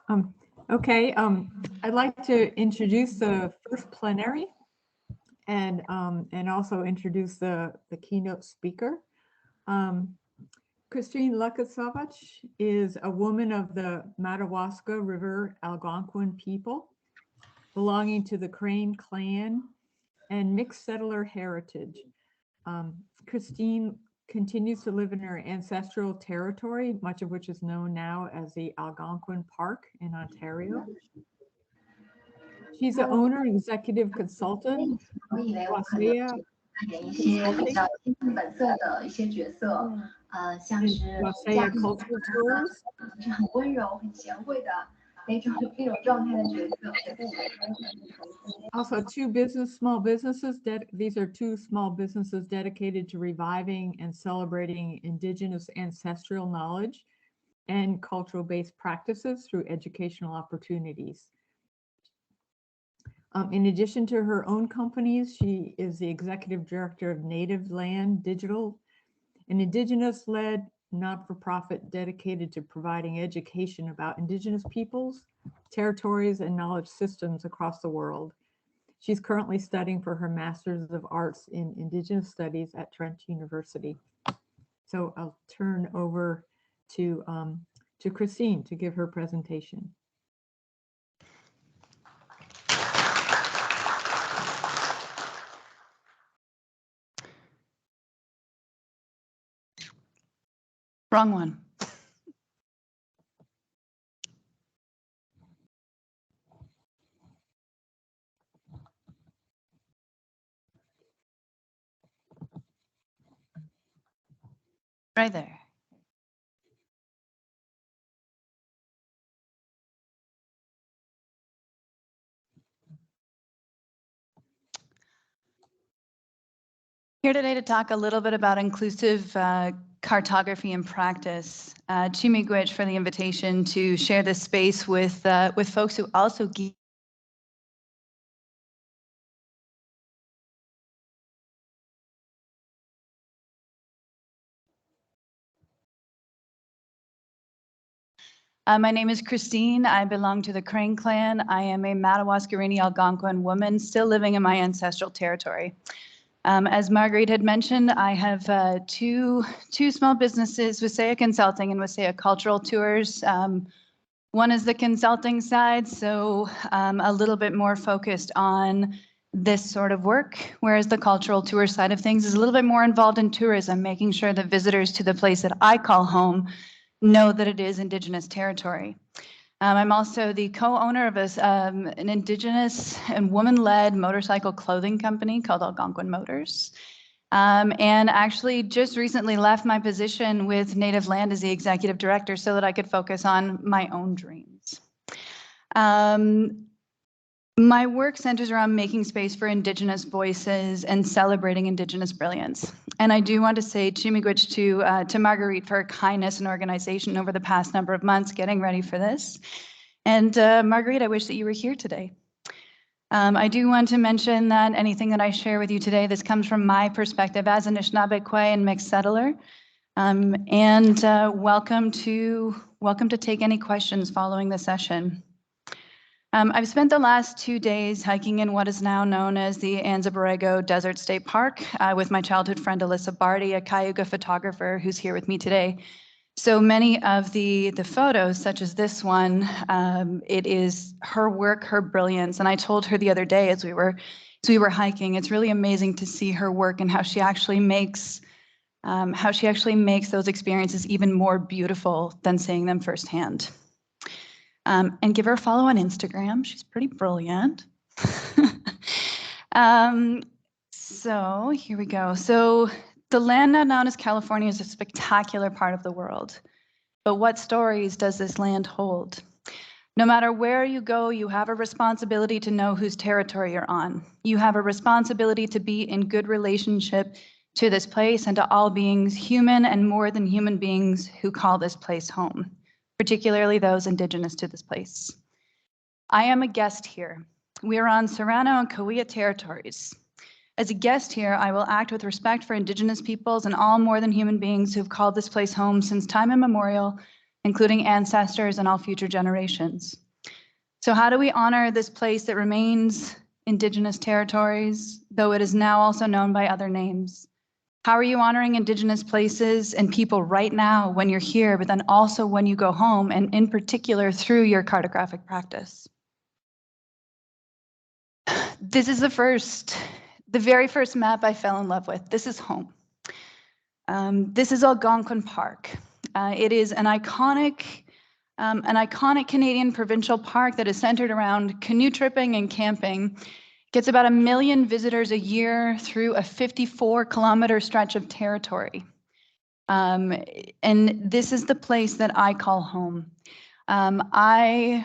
Um, okay, I'd like to introduce the first plenary and also introduce the keynote speaker. Christine Lukasovich is a woman of the Madawaska River Algonquin people belonging to the Crane clan and mixed settler heritage. Christine continues to live in her ancestral territory, much of which is known now as the Algonquin Park in Ontario. She's the owner and executive consultant of Wasaya 扮演一些比较亲近本色的一些角色，像是 Wasaya Cultural Tours， 是很温柔、很贤惠的那种状态的角色。Also, small businesses. These are two small businesses dedicated to reviving and celebrating Indigenous ancestral knowledge and cultural-based practices through educational opportunities. In addition to her own companies, she is the executive director of Native Land Digital, an Indigenous-led not-for-profit dedicated to providing education about Indigenous peoples, territories, and knowledge systems across the world. She's currently studying for her Master's of Arts in Indigenous Studies at Trent University. So I'll turn over to Christine to give her presentation. Wrong one. Right there. Here today to talk a little bit about inclusive cartography and practice. Chi Miigwech for the invitation to share this space with folks who also my name is Christine. I belong to the Crane clan. I am a Madawaska Algonquin woman still living in my ancestral territory. As Marguerite had mentioned, I have two small businesses, Wasaya Consulting and Wasaya Cultural Tours. One is the consulting side, so a little bit more focused on this sort of work, whereas the cultural tour side of things is a little bit more involved in tourism, making sure that visitors to the place that I call home know that it is Indigenous territory. I'm also the co-owner of an Indigenous and woman-led motorcycle clothing company called Algonquin Motors. And actually just recently left my position with Native Land as the executive director so that I could focus on my own dreams. My work centers around making space for Indigenous voices and celebrating Indigenous brilliance. And I do want to say Chi Miigwech to Marguerite for her kindness and organization over the past number of months getting ready for this. And Marguerite, I wish that you were here today. I do want to mention that anything that I share with you today, this comes from my perspective as an Anishinaabe and mixed settler. Welcome to take any questions following the session. I've spent the last 2 days hiking in what is now known as the Anza Borrego Desert State Park with my childhood friend Alyssa Barty, a Cayuga photographer who's here with me today. So many of the photos, such as this one, it is her work, her brilliance. And I told her the other day as we were hiking, it's really amazing to see her work and how she actually makes those experiences even more beautiful than seeing them firsthand. And give her a follow on Instagram. She's pretty brilliant. So here we go. So the land now known as California is a spectacular part of the world. But what stories does this land hold? No matter where you go, you have a responsibility to know whose territory you're on. You have a responsibility to be in good relationship to this place and to all beings, human and more than human beings who call this place home, particularly those Indigenous to this place. I am a guest here. We are on Serrano and Cahuilla territories. As a guest here, I will act with respect for Indigenous peoples and all more than human beings who have called this place home since time immemorial including ancestors and all future generations. So how do we honor this place that remains Indigenous territories, though it is now also known by other names? How are you honoring Indigenous places and people right now when you're here, but then also when you go home, and in particular through your cartographic practice? This is the very first map I fell in love with. This is home. This is Algonquin Park. It is an iconic Canadian provincial park that is centered around canoe tripping and camping. Gets about 1 million visitors a year through a 54-kilometer stretch of territory. And this is the place that I call home. I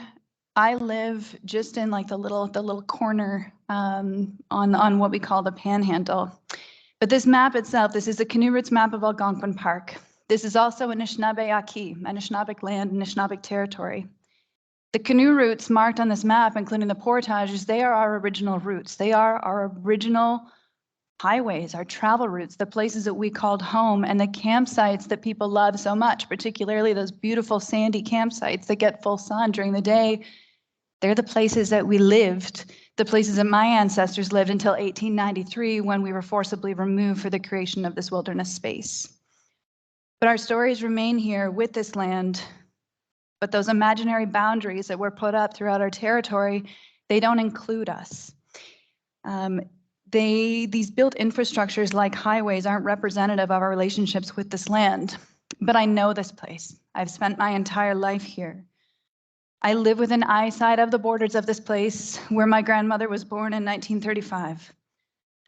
live just in like the little corner on what we call the Panhandle. But this map itself, this is a canoe routes map of Algonquin Park. This is also Anishinaabe-Aki, Anishinaabeg land, Anishinaabeg territory. The canoe routes marked on this map, including the portages, they are our original routes. They are our original highways, our travel routes, the places that we called home, and the campsites that people love so much, particularly those beautiful sandy campsites that get full sun during the day. They're the places that we lived, the places that my ancestors lived until 1893, when we were forcibly removed for the creation of this wilderness space. But our stories remain here with this land. But those imaginary boundaries that were put up throughout our territory, they don't include us. These built infrastructures like highways aren't representative of our relationships with this land. But I know this place. I've spent my entire life here. I live within eyesight of the borders of this place where my grandmother was born in 1935.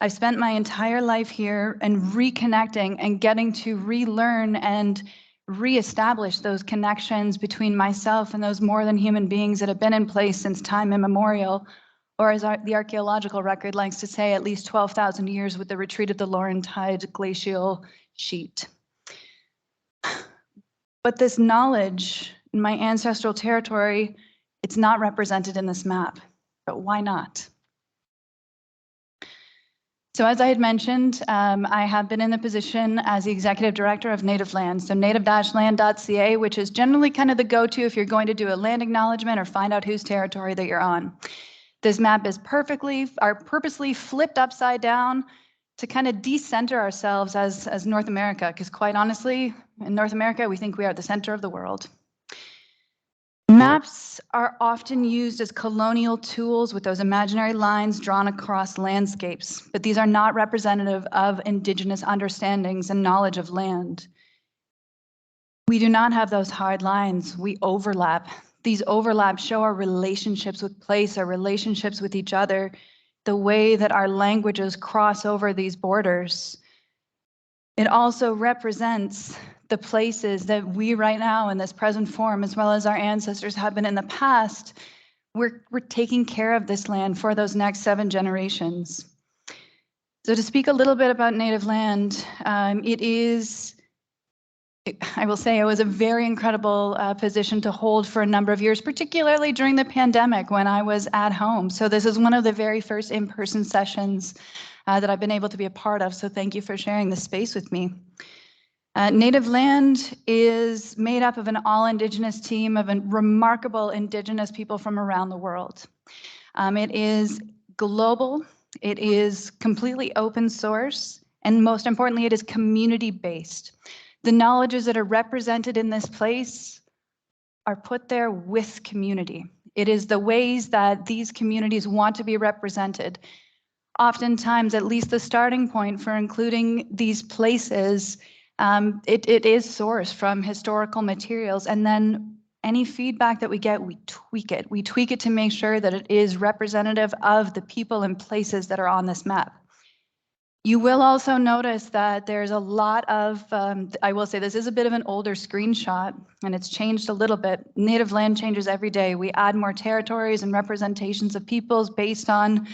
I've spent my entire life here and reconnecting and getting to relearn and reestablish those connections between myself and those more than human beings that have been in place since time immemorial, or as the archaeological record likes to say, at least 12,000 years with the retreat of the Laurentide glacial sheet. But this knowledge in my ancestral territory, it's not represented in this map. But why not? So as I had mentioned, I have been in the position as the executive director of Native Land. So native-land.ca, which is generally kind of the go-to if you're going to do a land acknowledgement or find out whose territory that you're on. This map is purposely flipped upside down to kind of decenter ourselves as North America, because quite honestly, in North America, we think we are the center of the world. Maps are often used as colonial tools with those imaginary lines drawn across landscapes, but these are not representative of Indigenous understandings and knowledge of land. We do not have those hard lines. We overlap. These overlaps show our relationships with place, our relationships with each other, the way that our languages cross over these borders. It also represents the places that we right now in this present form, as well as our ancestors have been in the past, we're taking care of this land for those next 7 generations. So to speak a little bit about Native Land, I will say it was a very incredible position to hold for a number of years, particularly during the pandemic when I was at home. So this is one of the very first in-person sessions that I've been able to be a part of. So thank you for sharing this space with me. Native Land is made up of an all-Indigenous team of remarkable Indigenous people from around the world. It is global, it is completely open source, and most importantly, it is community-based. The knowledges that are represented in this place are put there with community. It is the ways that these communities want to be represented. Oftentimes, at least the starting point for including these places, it is sourced from historical materials, and then any feedback that we get, we tweak it. We tweak it to make sure that it is representative of the people and places that are on this map. You will also notice that there's a lot of, I will say this is a bit of an older screenshot, and it's changed a little bit. Native Land changes every day. We add more territories and representations of peoples based on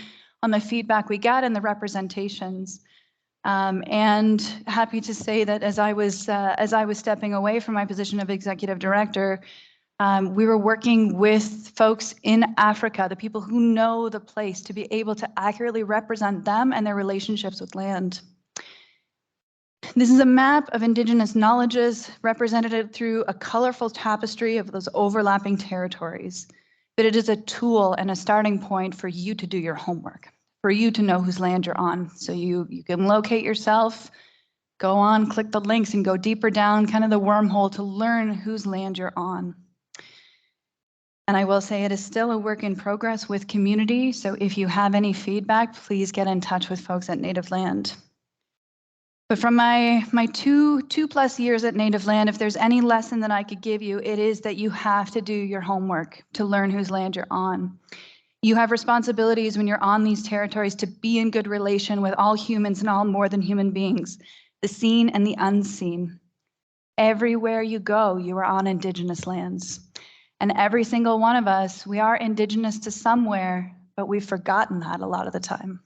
the feedback we get and the representations. And happy to say that as I was stepping away from my position of executive director, we were working with folks in Africa, the people who know the place, to be able to accurately represent them and their relationships with land. This is a map of Indigenous knowledges represented through a colorful tapestry of those overlapping territories. But it is a tool and a starting point for you to do your homework, for you to know whose land you're on. So you can locate yourself, go on, click the links and go deeper down, kind of the wormhole to learn whose land you're on. And I will say it is still a work in progress with community. So if you have any feedback, please get in touch with folks at Native Land. But from my two plus years at Native Land, if there's any lesson that I could give you, it is that you have to do your homework to learn whose land you're on. You have responsibilities when you're on these territories to be in good relation with all humans and all more than human beings, the seen and the unseen. Everywhere you go, you are on Indigenous lands. And every single one of us, we are Indigenous to somewhere, but we've forgotten that a lot of the time.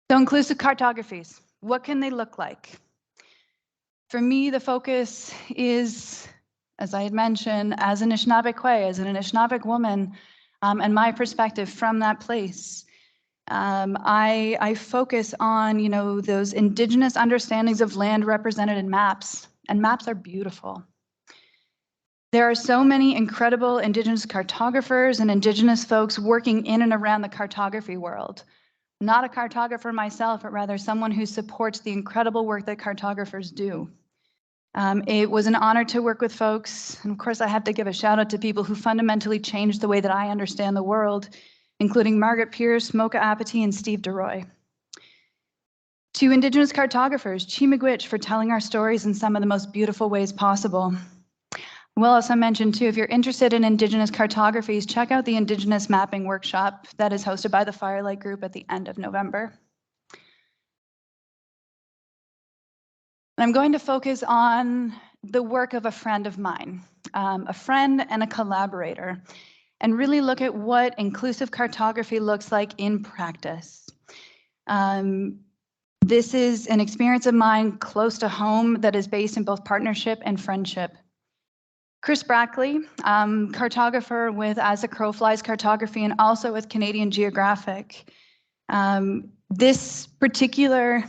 So inclusive cartographies, what can they look like? For me, the focus is, as I had mentioned, as an Anishinaabe, as an Anishinaabe woman, and my perspective from that place. I focus on, those Indigenous understandings of land represented in maps, and maps are beautiful. There are so many incredible Indigenous cartographers and Indigenous folks working in and around the cartography world. Not a cartographer myself, but rather someone who supports the incredible work that cartographers do. It was an honor to work with folks. And of course, I have to give a shout out to people who fundamentally changed the way that I understand the world, including Margaret Pierce, Mocha Apathy, and Steve DeRoy. To Indigenous cartographers, Chi Miigwech for telling our stories in some of the most beautiful ways possible. Well, as I mentioned too, if you're interested in Indigenous cartographies, check out the Indigenous Mapping Workshop that is hosted by the Firelight Group at the end of November. And I'm going to focus on the work of a friend of mine, a friend and a collaborator, and really look at what inclusive cartography looks like in practice. This is an experience of mine close to home that is based in both partnership and friendship. Chris Brackley, cartographer with As the Crow Flies Cartography and also with Canadian Geographic. This particular,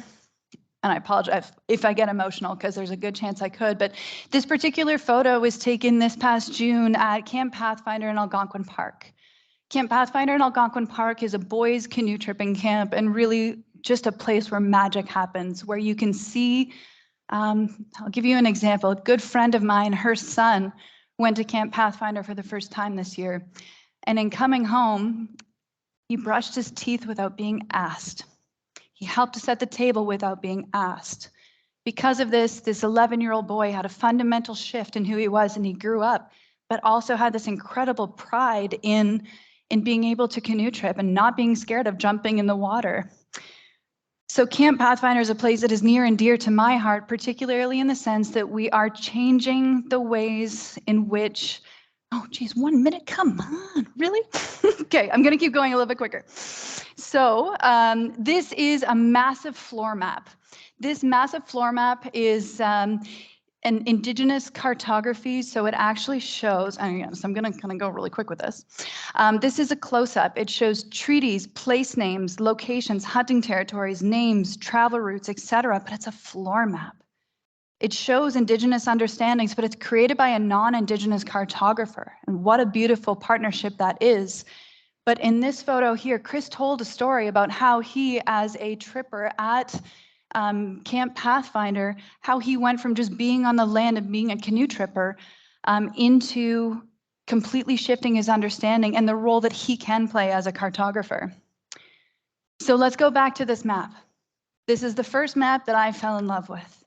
and I apologize if I get emotional because there's a good chance I could, but this particular photo was taken this past June at Camp Pathfinder in Algonquin Park. Camp Pathfinder in Algonquin Park is a boys canoe tripping camp and really just a place where magic happens, where you can see. I'll give you an example. A good friend of mine, her son, went to Camp Pathfinder for the first time this year. And in coming home, he brushed his teeth without being asked. He helped to set the table without being asked. Because of this 11-year-old boy had a fundamental shift in who he was, and he grew up, but also had this incredible pride in being able to canoe trip and not being scared of jumping in the water. So Camp Pathfinder is a place that is near and dear to my heart, particularly in the sense that we are changing the ways in which, oh geez, 1 minute, come on, really? Okay, I'm gonna keep going a little bit quicker. So this is a massive floor map. This massive floor map is an Indigenous cartography, so it actually shows, so I'm gonna kind of go really quick with this. This is a close-up. It shows treaties, place names, locations, hunting territories, names, travel routes, etc., but it's a floor map. It shows Indigenous understandings, but it's created by a non-Indigenous cartographer, and what a beautiful partnership that is. But in this photo here, Chris told a story about how he, as a tripper at Camp Pathfinder, how he went from just being on the land and being a canoe tripper into completely shifting his understanding and the role that he can play as a cartographer. So let's go back to this map. This is the first map that I fell in love with.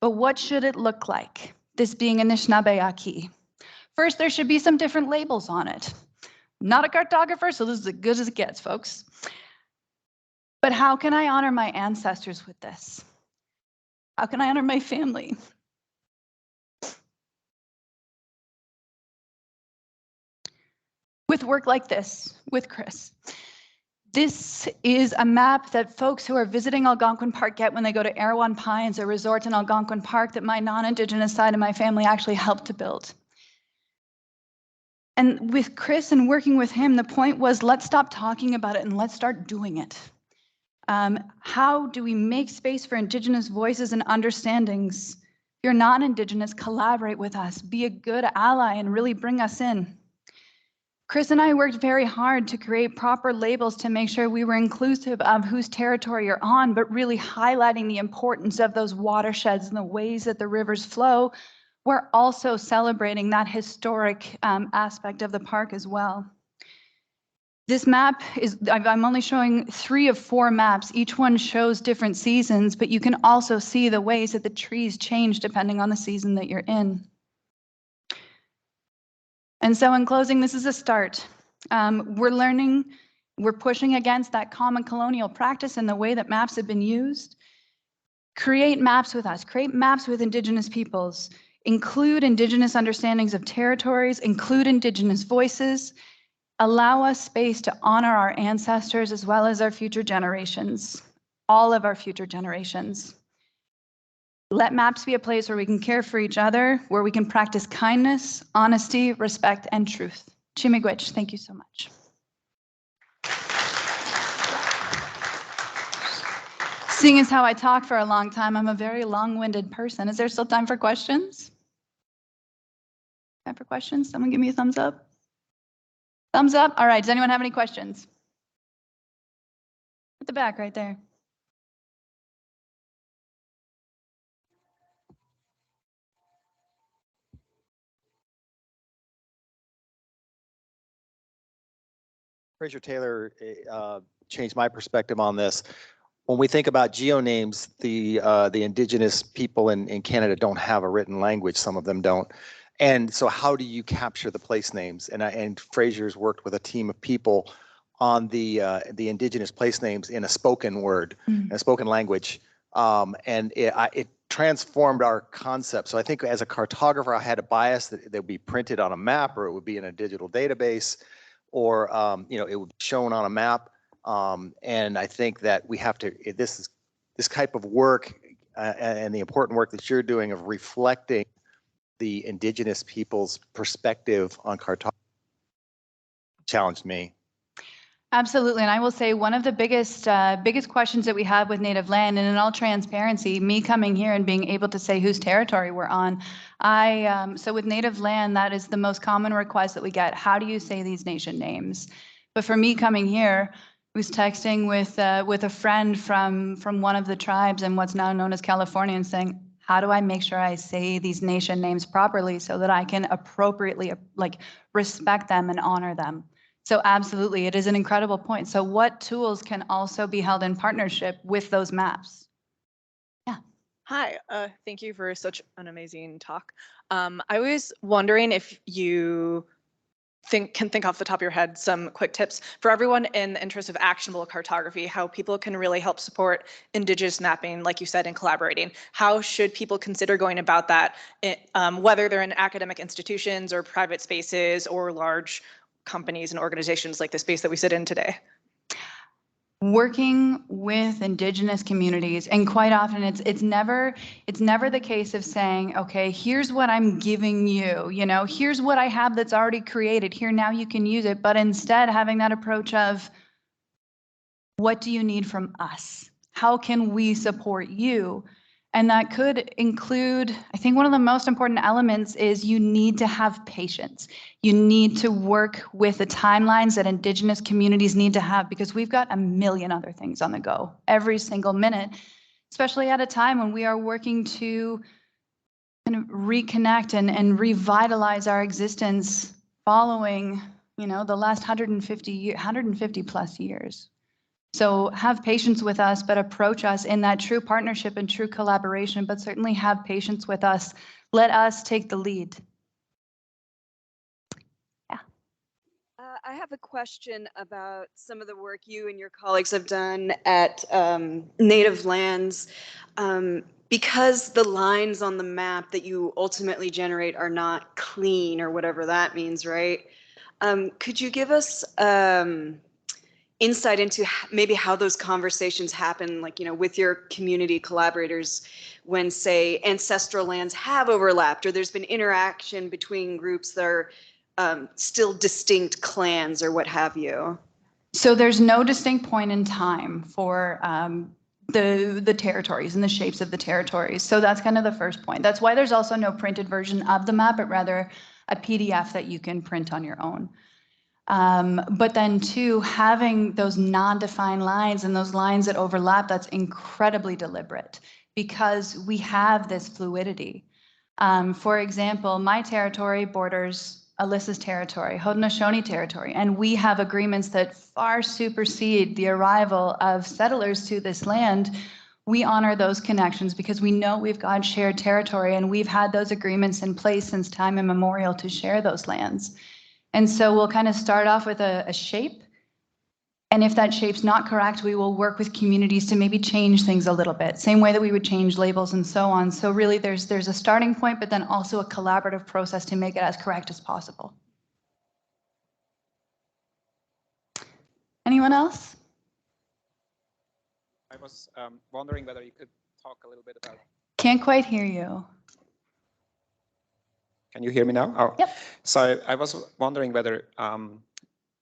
But what should it look like, this being Anishinaabe? First, there should be some different labels on it. Not a cartographer, so this is as good as it gets, folks. But how can I honor my ancestors with this? How can I honor my family? With work like this, with Chris. This is a map that folks who are visiting Algonquin Park get when they go to Erewhon Pines, a resort in Algonquin Park that my non-Indigenous side of my family actually helped to build. And with Chris and working with him, the point was, let's stop talking about it and let's start doing it. How do we make space for Indigenous voices and understandings? If you're not Indigenous, collaborate with us, be a good ally, and really bring us in. Chris and I worked very hard to create proper labels to make sure we were inclusive of whose territory you're on, but really highlighting the importance of those watersheds and the ways that the rivers flow. We're also celebrating that historic aspect of the park as well. This map is, I'm only showing 3 of 4 maps. Each one shows different seasons, but you can also see the ways that the trees change depending on the season that you're in. And so in closing, this is a start. We're learning, we're pushing against that common colonial practice and the way that maps have been used. Create maps with us, create maps with Indigenous peoples, include Indigenous understandings of territories, include Indigenous voices, allow us space to honor our ancestors as well as our future generations, all of our future generations. Let maps be a place where we can care for each other, where we can practice kindness, honesty, respect, and truth. Chi-miigwech, thank you so much. Seeing as how I talk for a long time, I'm a very long-winded person. Is there still time for questions? Time for questions? Someone give me a thumbs up. Thumbs up? All right, does anyone have any questions? At the back right there. Fraser Taylor changed my perspective on this. When we think about geonames, the Indigenous people in Canada don't have a written language. Some of them don't. And so how do you capture the place names? And Fraser's worked with a team of people on the Indigenous place names in a spoken word, a spoken language. And it transformed our concept. So I think as a cartographer, I had a bias that they would be printed on a map, or it would be in a digital database, or it would be shown on a map. And I think that we have to, this type of work and the important work that you're doing of reflecting the Indigenous people's perspective on cartography challenged me. Absolutely, and I will say one of the biggest questions that we have with native land, and in all transparency, me coming here and being able to say whose territory we're on, so with native land, that is the most common request that we get. How do you say these nation names? But for me coming here, I was texting with a friend from one of the tribes in what's now known as California, and saying, how do I make sure I say these nation names properly so that I can appropriately respect them and honor them? So absolutely, it is an incredible point. So what tools can also be held in partnership with those maps? Yeah. Hi, thank you for such an amazing talk. I was wondering if you can think off the top of your head some quick tips for everyone in the interest of actionable cartography, how people can really help support Indigenous mapping, like you said, and collaborating. How should people consider going about that, whether they're in academic institutions or private spaces or large companies and organizations like the space that we sit in today? Working with Indigenous communities, and quite often it's never the case of saying, okay, here's what I'm giving you, here's what I have that's already created here, now you can use it, but instead having that approach of, what do you need from us? How can we support you? And that could include, I think one of the most important elements is you need to have patience. You need to work with the timelines that Indigenous communities need to have, because we've got a million other things on the go every single minute, especially at a time when we are working to kind of reconnect and revitalize our existence following, the last 150 plus years. So have patience with us, but approach us in that true partnership and true collaboration, but certainly have patience with us. Let us take the lead. Yeah. I have a question about some of the work you and your colleagues have done at Native Lands. Because the lines on the map that you ultimately generate are not clean, or whatever that means, right? Could you give us insight into maybe how those conversations happen, with your community collaborators, when, say, ancestral lands have overlapped, or there's been interaction between groups that are still distinct clans or what have you? So there's no distinct point in time for the territories and the shapes of the territories. So that's kind of the first point. That's why there's also no printed version of the map, but rather a PDF that you can print on your own. But then two, having those non-defined lines and those lines that overlap, that's incredibly deliberate because we have this fluidity. For example, my territory borders Alyssa's territory, Haudenosaunee territory, and we have agreements that far supersede the arrival of settlers to this land. We honor those connections because we know we've got shared territory and we've had those agreements in place since time immemorial to share those lands. And so we'll kind of start off with a shape. And if that shape's not correct, we will work with communities to maybe change things a little bit, same way that we would change labels and so on. So really there's a starting point, but then also a collaborative process to make it as correct as possible. Anyone else? I was wondering whether you could talk a little bit about. Can't quite hear you. Can you hear me now? Oh. Yep. So I was wondering whether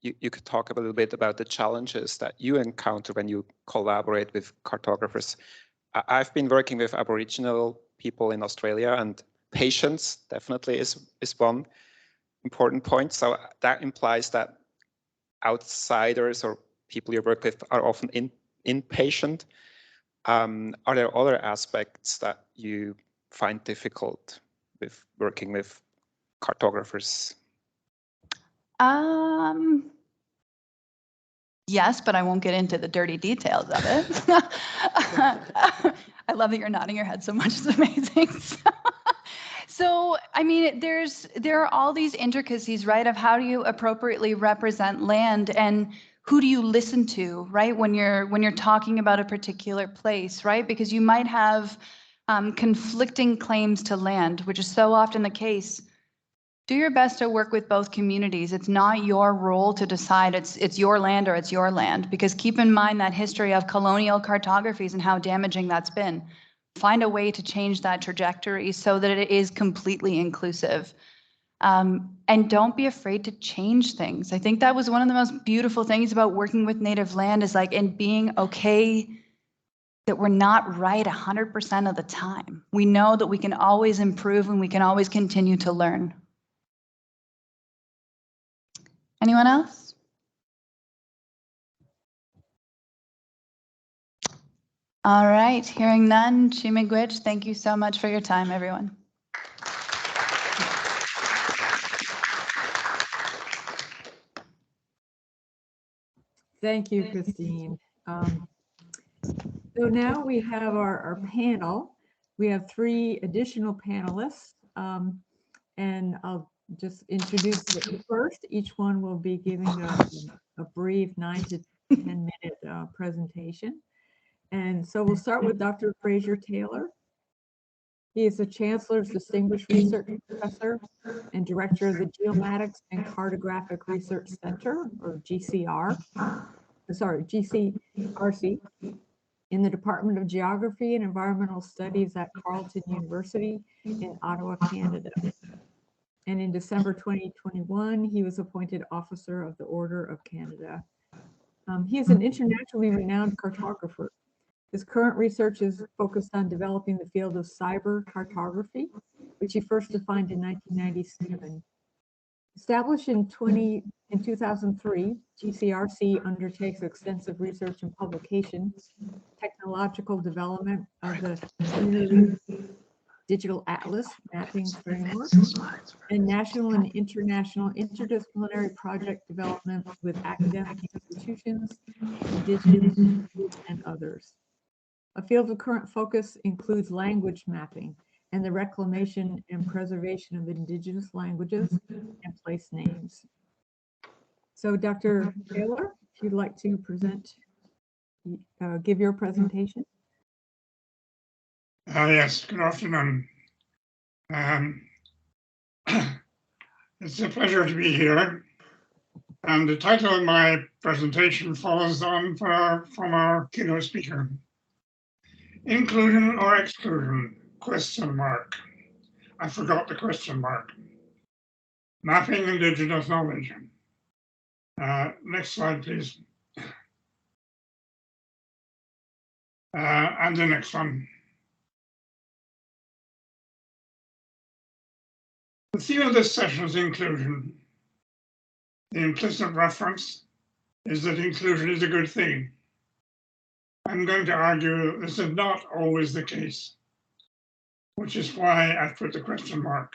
you could talk a little bit about the challenges that you encounter when you collaborate with cartographers. I've been working with Aboriginal people in Australia, and patience definitely is one important point. So that implies that outsiders or people you work with are often impatient. Are there other aspects that you find difficult with working with cartographers? Yes, but I won't get into the dirty details of it. I love that you're nodding your head so much. It's amazing. So, I mean, there are all these intricacies, right, of how do you appropriately represent land and who do you listen to, right, when you're talking about a particular place, right? Because you might have conflicting claims to land, which is so often the case. Do your best to work with both communities. It's not your role to decide it's your land or it's your land, because keep in mind that history of colonial cartographies and how damaging that's been. Find a way to change that trajectory so that it is completely inclusive. And don't be afraid to change things. I think that was one of the most beautiful things about working with native land is like, and being okay that we're not right 100% of the time. We know that we can always improve and we can always continue to learn. Anyone else? All right, hearing none, Chi-miigwech, thank you so much for your time, everyone. Thank you, Christine. So now we have our panel. We have 3 additional panelists, and I'll just introduce them first. Each one will be giving a brief 9 to 10 minute presentation. And so we'll start with Dr. Fraser Taylor. He is the Chancellor's Distinguished Research Professor and Director of the Geomatics and Cartographic Research Center, or GCRC, in the Department of Geography and Environmental Studies at Carleton University in Ottawa, Canada. And in December 2021, he was appointed Officer of the Order of Canada. He is an internationally renowned cartographer. His current research is focused on developing the field of cyber cartography, which he first defined in 1997. Established in 2003, GCRC undertakes extensive research and publication, technological development of the Digital Atlas mapping framework, and national and international interdisciplinary project development with academic institutions, indigenous groups, and others. A field of current focus includes language mapping and the reclamation and preservation of indigenous languages and place names. So Dr. Taylor, if you'd like to present, give your presentation. Yes, good afternoon. It's a pleasure to be here. And the title of my presentation follows on from our keynote speaker. Inclusion or exclusion? Question mark. I forgot the question mark. Mapping indigenous knowledge. Next slide, please. And the next one. The theme of this session is inclusion. The implicit reference is that inclusion is a good thing. I'm going to argue that this is not always the case, which is why I put the question mark.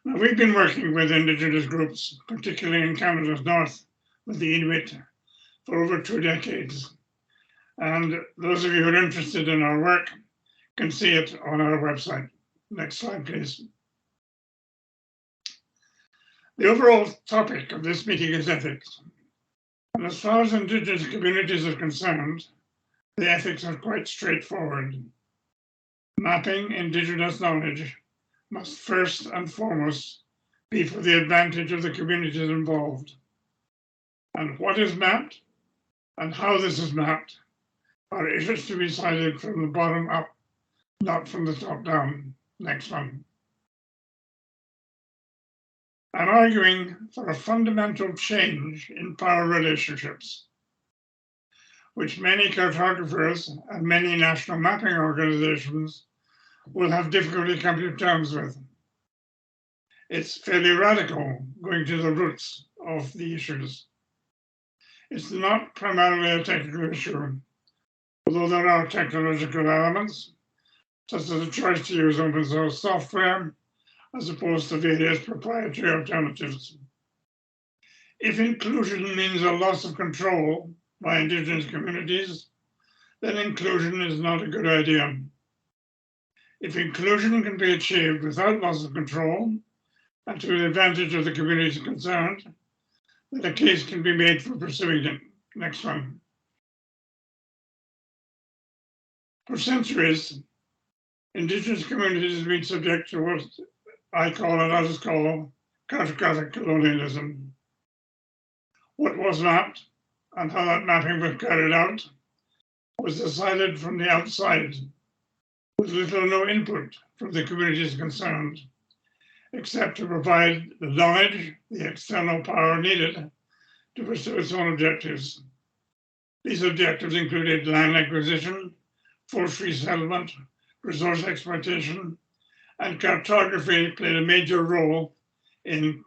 Now, we've been working with Indigenous groups, particularly in Canada's north, with the Inuit, for over 2 decades. And those of you who are interested in our work can see it on our website. Next slide, please. The overall topic of this meeting is ethics. And as far as Indigenous communities are concerned, the ethics are quite straightforward. Mapping Indigenous knowledge must first and foremost be for the advantage of the communities involved. And what is mapped and how this is mapped are issues to be decided from the bottom up, not from the top down. Next one. I'm arguing for a fundamental change in power relationships, which many cartographers and many national mapping organizations will have difficulty coming to terms with. It's fairly radical, going to the roots of the issues. It's not primarily a technical issue, although there are technological elements, such as the choice to use open source software, as opposed to various proprietary alternatives. If inclusion means a loss of control by Indigenous communities, then inclusion is not a good idea. If inclusion can be achieved without loss of control and to the advantage of the communities concerned, then a case can be made for pursuing it. Next one. For centuries, Indigenous communities have been subject to what I call and others call cartographic colonialism. What was mapped and how that mapping was carried out was decided from the outside, with little or no input from the communities concerned, except to provide the knowledge, the external power needed to pursue its own objectives. These objectives included land acquisition, forced resettlement, resource exploitation, and cartography played a major role in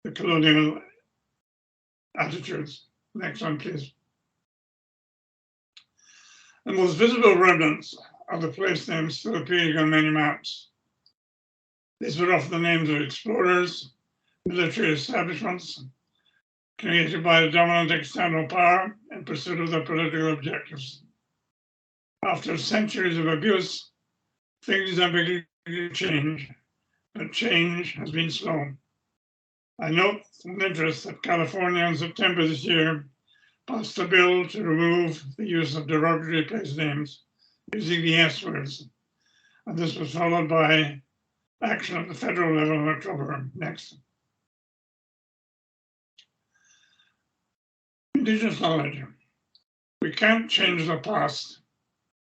the colonial attitudes. Next one, please. The most visible remnants of the place names still appearing on many maps. These were often the names of explorers, military establishments, created by the dominant external power in pursuit of their political objectives. After centuries of abuse, things are beginning to change, but change has been slow. I note with interest that California in September this year passed a bill to remove the use of derogatory place names using the S words, and this was followed by action at the federal level in October. Next. Indigenous knowledge. We can't change the past,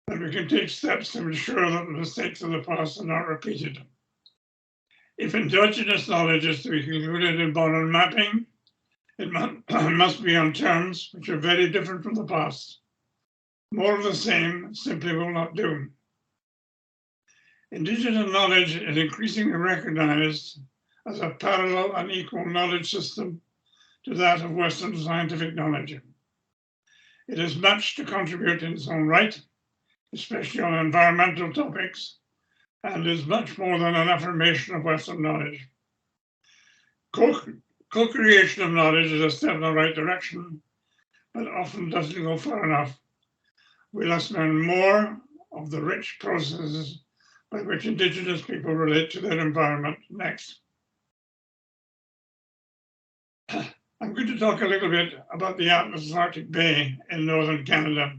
but we can take steps to ensure that the mistakes of the past are not repeated. If Indigenous knowledge is to be included in modern mapping, it must be on terms which are very different from the past. More of the same simply will not do. Indigenous knowledge is increasingly recognized as a parallel and equal knowledge system to that of Western scientific knowledge. It has much to contribute in its own right, especially on environmental topics, and is much more than an affirmation of Western knowledge. Co-creation of knowledge is a step in the right direction, but often doesn't go far enough. We must learn more of the rich processes by which Indigenous people relate to their environment. Next. I'm going to talk a little bit about the Atlas Arctic Bay in northern Canada.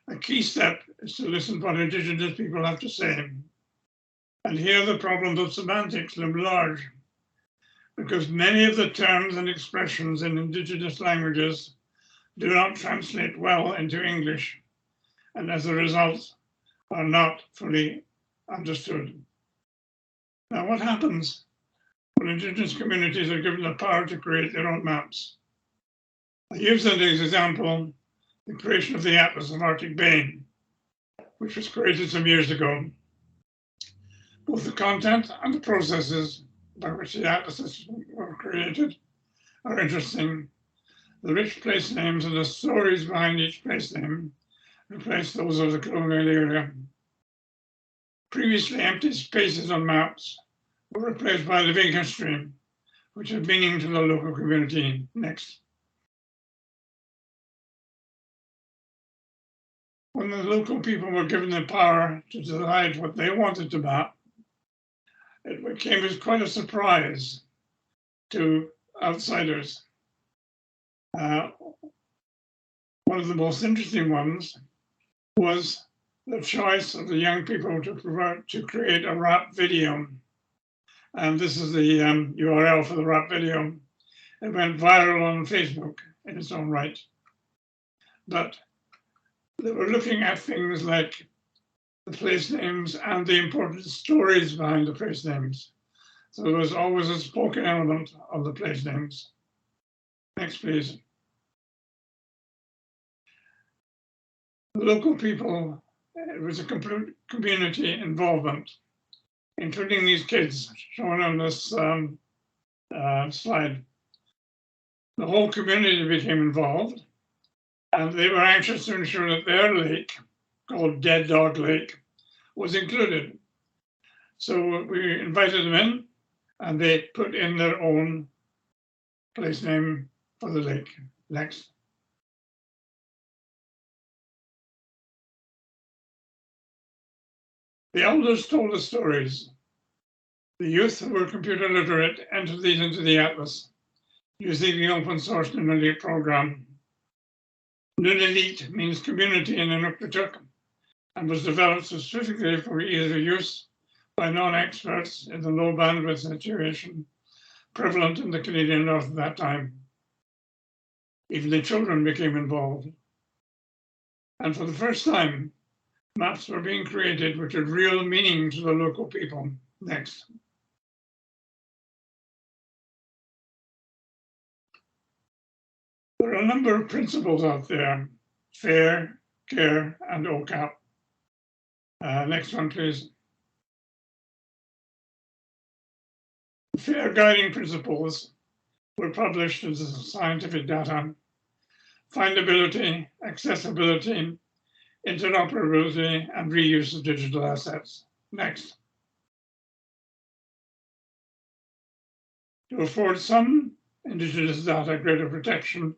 A key step is to listen to what Indigenous people have to say. And here the problems of semantics loom large, because many of the terms and expressions in Indigenous languages do not translate well into English, and as a result, are not fully understood. Now, what happens when Indigenous communities are given the power to create their own maps? I use that as an example the creation of the Atlas of Arctic Bay, which was created some years ago. Both the content and the processes by which the atlases were created are interesting. The rich place names and the stories behind each place name replace those of the colonial area. Previously empty spaces on maps were replaced by living history, which had meaning to the local community. Next. When the local people were given the power to decide what they wanted to map, it came as quite a surprise to outsiders. One of the most interesting ones was the choice of the young people to create a rap video. And this is the URL for the rap video. It went viral on Facebook in its own right. But they were looking at things like the place names and the important stories behind the place names. So there was always a spoken element of the place names. Next, please. The local people, it was a complete community involvement, including these kids shown on this slide. The whole community became involved, and they were anxious to ensure that their lake, called Dead Dog Lake, was included. So we invited them in, and they put in their own place name for the lake. Next. The elders told the stories. The youth who were computer literate entered these into the Atlas using the open source Nunavut program. Nunavut means community in Inuktitut and was developed specifically for ease of use by non-experts in the low bandwidth situation prevalent in the Canadian North at that time. Even the children became involved. And for the first time, maps were being created which had real meaning to the local people. Next. There are a number of principles out there: FAIR, CARE, and OCAP. Next one, please. The FAIR guiding principles were published as scientific data: findability, accessibility, interoperability, and reuse of digital assets. Next. To afford some Indigenous data greater protection,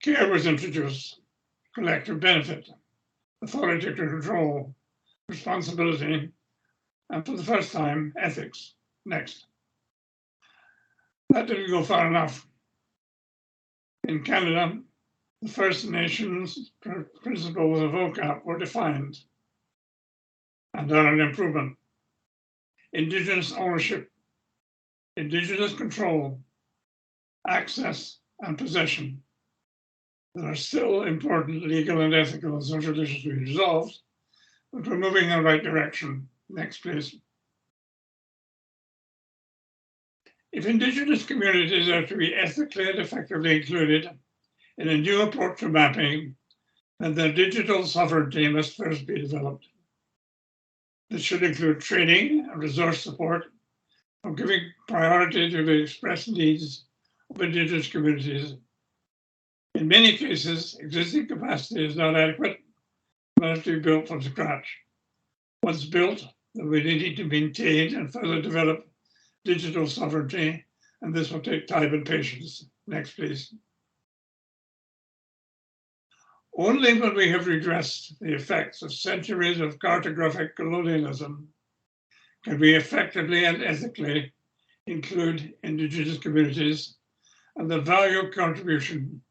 CARE was introduced: collective benefit, authority to control, responsibility, and for the first time, ethics. Next. That didn't go far enough. In Canada, the First Nations principles of OCAP were defined and are an improvement. Indigenous ownership, Indigenous control, access, and possession. There are still important legal and ethical and social issues to be resolved, but we're moving in the right direction. Next, please. If Indigenous communities are to be ethically and effectively included in a new approach to mapping, then their digital sovereignty must first be developed. This should include training and resource support for giving priority to the expressed needs of Indigenous communities. In many cases, existing capacity is not adequate, but has to be built from scratch. Once built, then we need to maintain and further develop digital sovereignty, and this will take time and patience. Next, please. Only when we have redressed the effects of centuries of cartographic colonialism can we effectively and ethically include Indigenous communities and the value contribution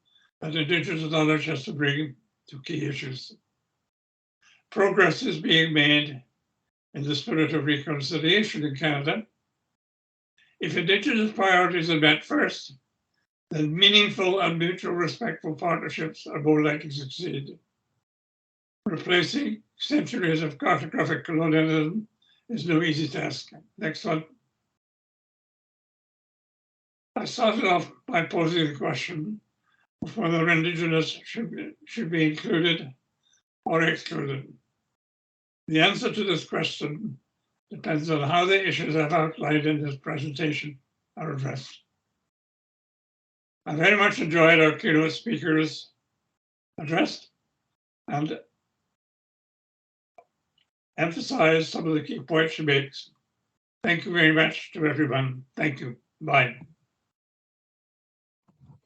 that Indigenous knowledge has to bring to key issues. Progress is being made in the spirit of reconciliation in Canada. If Indigenous priorities are met first, then meaningful and mutual respectful partnerships are more likely to succeed. Replacing centuries of cartographic colonialism is no easy task. Next one. I started off by posing the question, of whether Indigenous should be included or excluded. The answer to this question depends on how the issues I've outlined in this presentation are addressed. I very much enjoyed our keynote speaker's address and emphasize some of the key points she makes. Thank you very much to everyone. Thank you. Bye.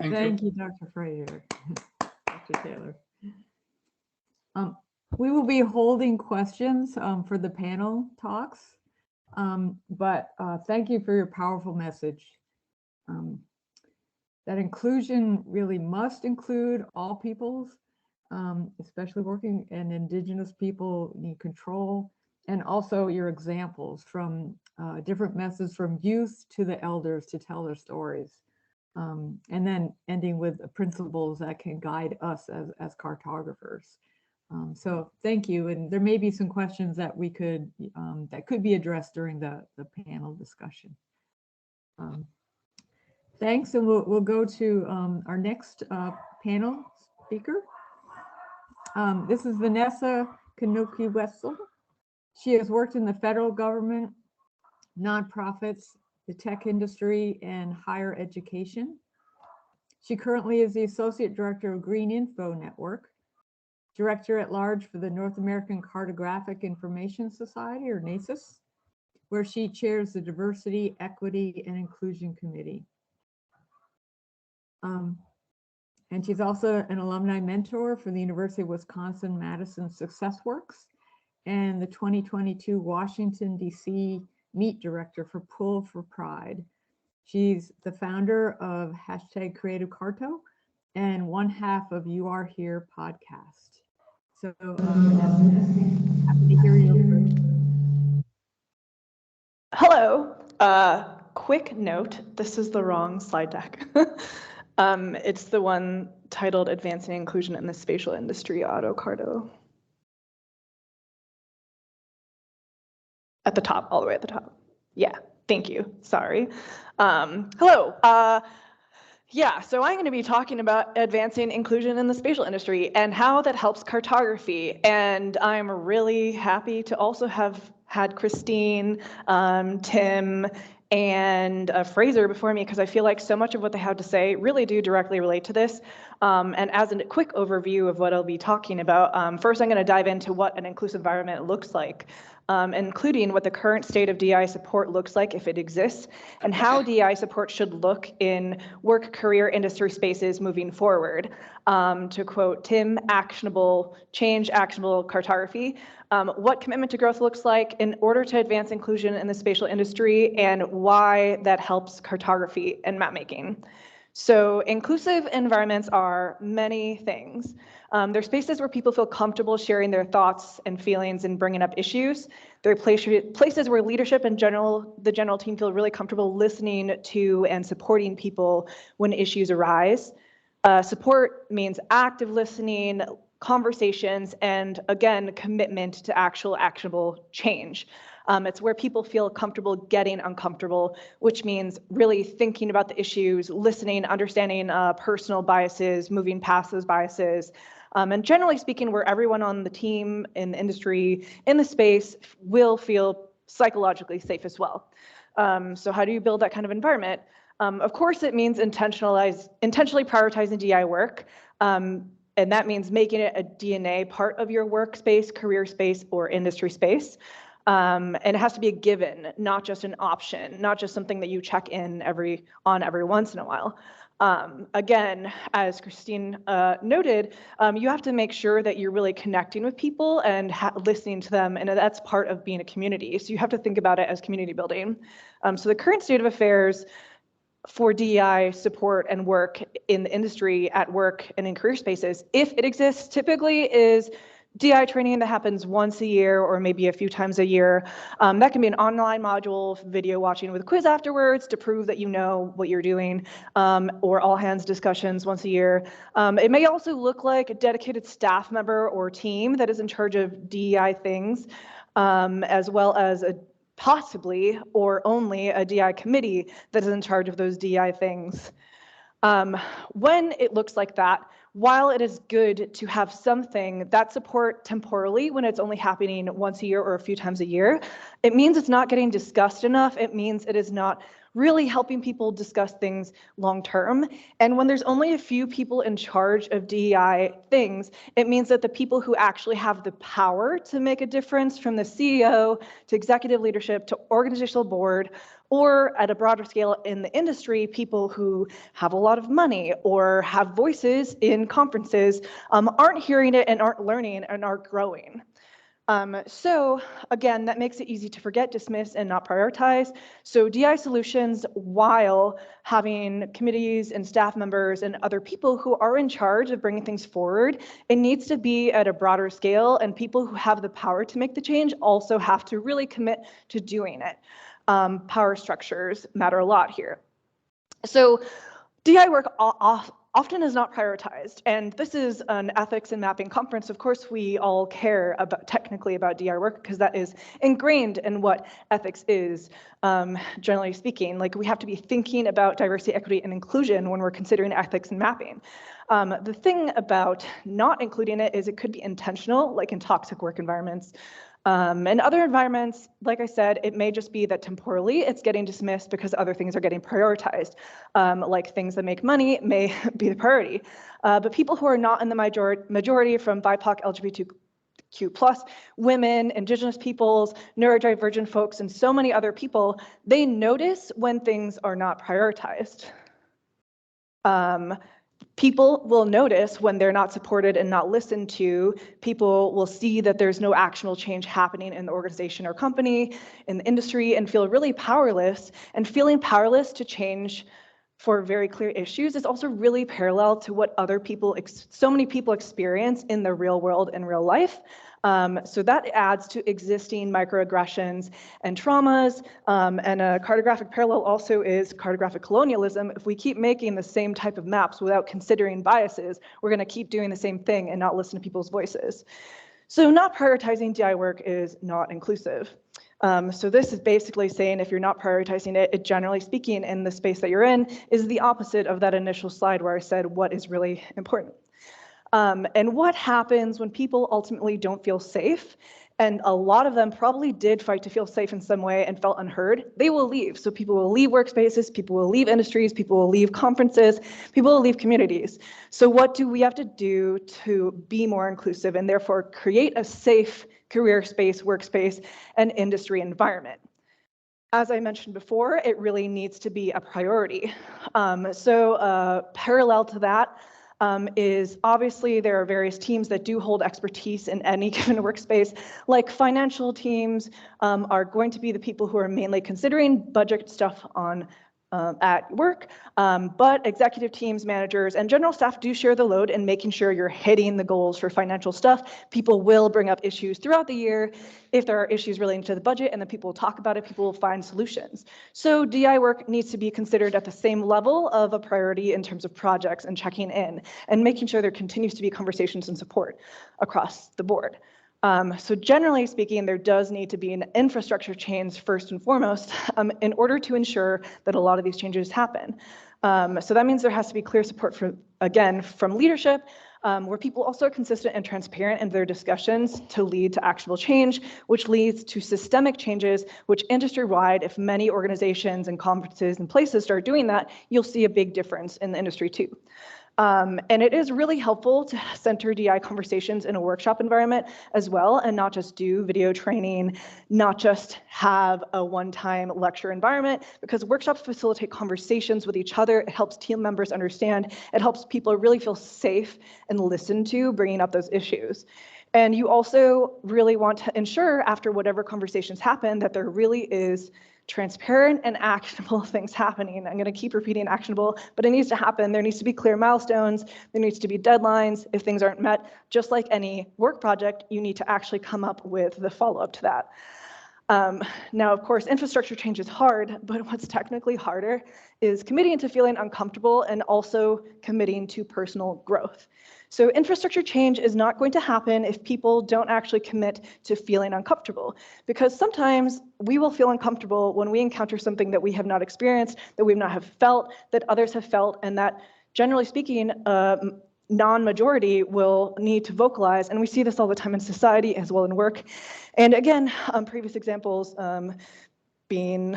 Thank you, Dr. Fraser, Dr. Taylor. We will be holding questions for the panel talks, but thank you for your powerful message. That inclusion really must include all peoples, especially working and Indigenous people need control, and also your examples from different methods from youth to the elders to tell their stories. And then ending with principles that can guide us as cartographers. So thank you. And there may be some questions that we could, that could be addressed during the panel discussion. Thanks, and we'll go to our next panel speaker. This is Vanessa Kanuki-Wessel. She has worked in the federal government, nonprofits, the tech industry, and higher education. She currently is the Associate Director of Green Info Network, Director at Large for the North American Cartographic Information Society, or NACIS, where she chairs the Diversity, Equity, and Inclusion Committee. And she's also an alumni mentor for the University of Wisconsin-Madison SuccessWorks and the 2022 Washington, D.C. Meet Director for Pull for Pride. She's the founder of #CreativeCarto and one half of You Are Here podcast. So happy to hear you. Hello. Quick note, this is the wrong slide deck. It's the one titled Advancing Inclusion in the Spatial Industry, AutoCarto. At the top, all the way at the top. Yeah, thank you, sorry. Hello. Yeah, so I'm going to be talking about advancing inclusion in the spatial industry and how that helps cartography. And I'm really happy to also have had Christine, Tim, and Fraser before me, because I feel like so much of what they have to say really do directly relate to this. And as a quick overview of what I'll be talking about, first I'm going to dive into what an inclusive environment looks like, including what the current state of DI support looks like if it exists, and how DI support should look in work, career, industry spaces moving forward. To quote Tim, actionable change, actionable cartography. What commitment to growth looks like in order to advance inclusion in the spatial industry, and why that helps cartography and mapmaking. So inclusive environments are many things. They're spaces where people feel comfortable sharing their thoughts and feelings and bringing up issues. They're places where leadership and the general team feel really comfortable listening to and supporting people when issues arise. Support means active listening, conversations, and again, commitment to actual actionable change. It's where people feel comfortable getting uncomfortable, which means really thinking about the issues, listening, understanding personal biases, moving past those biases, and generally speaking, where everyone on the team, in the industry, in the space will feel psychologically safe as well. So how do you build that kind of environment? Of course, it means intentionally prioritizing DI work. And that means making it a DNA part of your workspace, career space, or industry space. And it has to be a given, not just an option, not just something that you check in every once in a while. Again, as Christine noted, you have to make sure that you're really connecting with people and listening to them, and that's part of being a community. So you have to think about it as community building. So the current state of affairs for DEI support and work in the industry, at work, and in career spaces, if it exists, typically is DI training that happens once a year or maybe a few times a year. That can be an online module, video watching with a quiz afterwards to prove that you know what you're doing, or all hands discussions once a year. It may also look like a dedicated staff member or team that is in charge of DEI things, as well as possibly or only a DI committee that is in charge of those DI things. When it looks like that, while it is good to have something that support temporally when it's only happening once a year or a few times a year, it means it's not getting discussed enough. It means it is not really helping people discuss things long term. And when there's only a few people in charge of DEI things, it means that the people who actually have the power to make a difference, from the CEO to executive leadership to organizational board, or at a broader scale in the industry, people who have a lot of money or have voices in conferences, aren't hearing it and aren't learning and aren't growing. So again, that makes it easy to forget, dismiss, and not prioritize. So DI solutions, while having committees and staff members and other people who are in charge of bringing things forward, it needs to be at a broader scale, and people who have the power to make the change also have to really commit to doing it. Power structures matter a lot here. So DI work often is not prioritized, and this is an ethics and mapping conference. Of course, we all care about technically about DI work because that is ingrained in what ethics is, generally speaking. Like, we have to be thinking about diversity, equity, and inclusion when we're considering ethics and mapping. The thing about not including it is it could be intentional, like in toxic work environments. In other environments, like I said, it may just be that temporally it's getting dismissed because other things are getting prioritized, like things that make money may be the priority. But people who are not in the majority, from BIPOC, LGBTQ+, women, indigenous peoples, neurodivergent folks, and so many other people, they notice when things are not prioritized. People will notice when they're not supported and not listened to. People will see that there's no actionable change happening in the organization or company, in the industry, and feel really powerless. And feeling powerless to change for very clear issues is also really parallel to what other people, so many people experience in the real world and real life. So that adds to existing microaggressions and traumas. And a cartographic parallel also is cartographic colonialism. If we keep making the same type of maps without considering biases, we're going to keep doing the same thing and not listen to people's voices. So not prioritizing DI work is not inclusive. So this is basically saying if you're not prioritizing it, generally speaking, in the space that you're in, is the opposite of that initial slide where I said what is really important. And what happens when people ultimately don't feel safe, and a lot of them probably did fight to feel safe in some way and felt unheard, they will leave. So people will leave workspaces, people will leave industries, people will leave conferences, people will leave communities. So what do we have to do to be more inclusive and therefore create a safe career space, workspace, and industry environment? As I mentioned before, it really needs to be a priority. Parallel to that, is obviously there are various teams that do hold expertise in any given workspace. Like financial teams are going to be the people who are mainly considering budget stuff on at work, but executive teams, managers, and general staff do share the load in making sure you're hitting the goals for financial stuff. People will bring up issues throughout the year. If there are issues relating to the budget, and then people will talk about it, people will find solutions. So DI work needs to be considered at the same level of a priority in terms of projects and checking in and making sure there continues to be conversations and support across the board. So generally speaking, there does need to be an infrastructure change first and foremost in order to ensure that a lot of these changes happen. So that means there has to be clear support from leadership, where people also are consistent and transparent in their discussions to lead to actionable change, which leads to systemic changes, which industry-wide, if many organizations and conferences and places start doing that, you'll see a big difference in the industry too. And it is really helpful to center DI conversations in a workshop environment as well, and not just do video training, not just have a one-time lecture environment, because workshops facilitate conversations with each other. It helps team members understand. It helps people really feel safe and listened to bringing up those issues. And you also really want to ensure after whatever conversations happen that there really is transparent and actionable things happening. I'm going to keep repeating actionable, but it needs to happen. There needs to be clear milestones. There needs to be deadlines. If things aren't met, just like any work project, you need to actually come up with the follow-up to that. Now, of course, infrastructure change is hard, but what's technically harder is committing to feeling uncomfortable and also committing to personal growth. So infrastructure change is not going to happen if people don't actually commit to feeling uncomfortable, because sometimes we will feel uncomfortable when we encounter something that we have not experienced, that we've not have felt, that others have felt, and that generally speaking, non-majority will need to vocalize, and we see this all the time in society as well in work. And again, previous examples being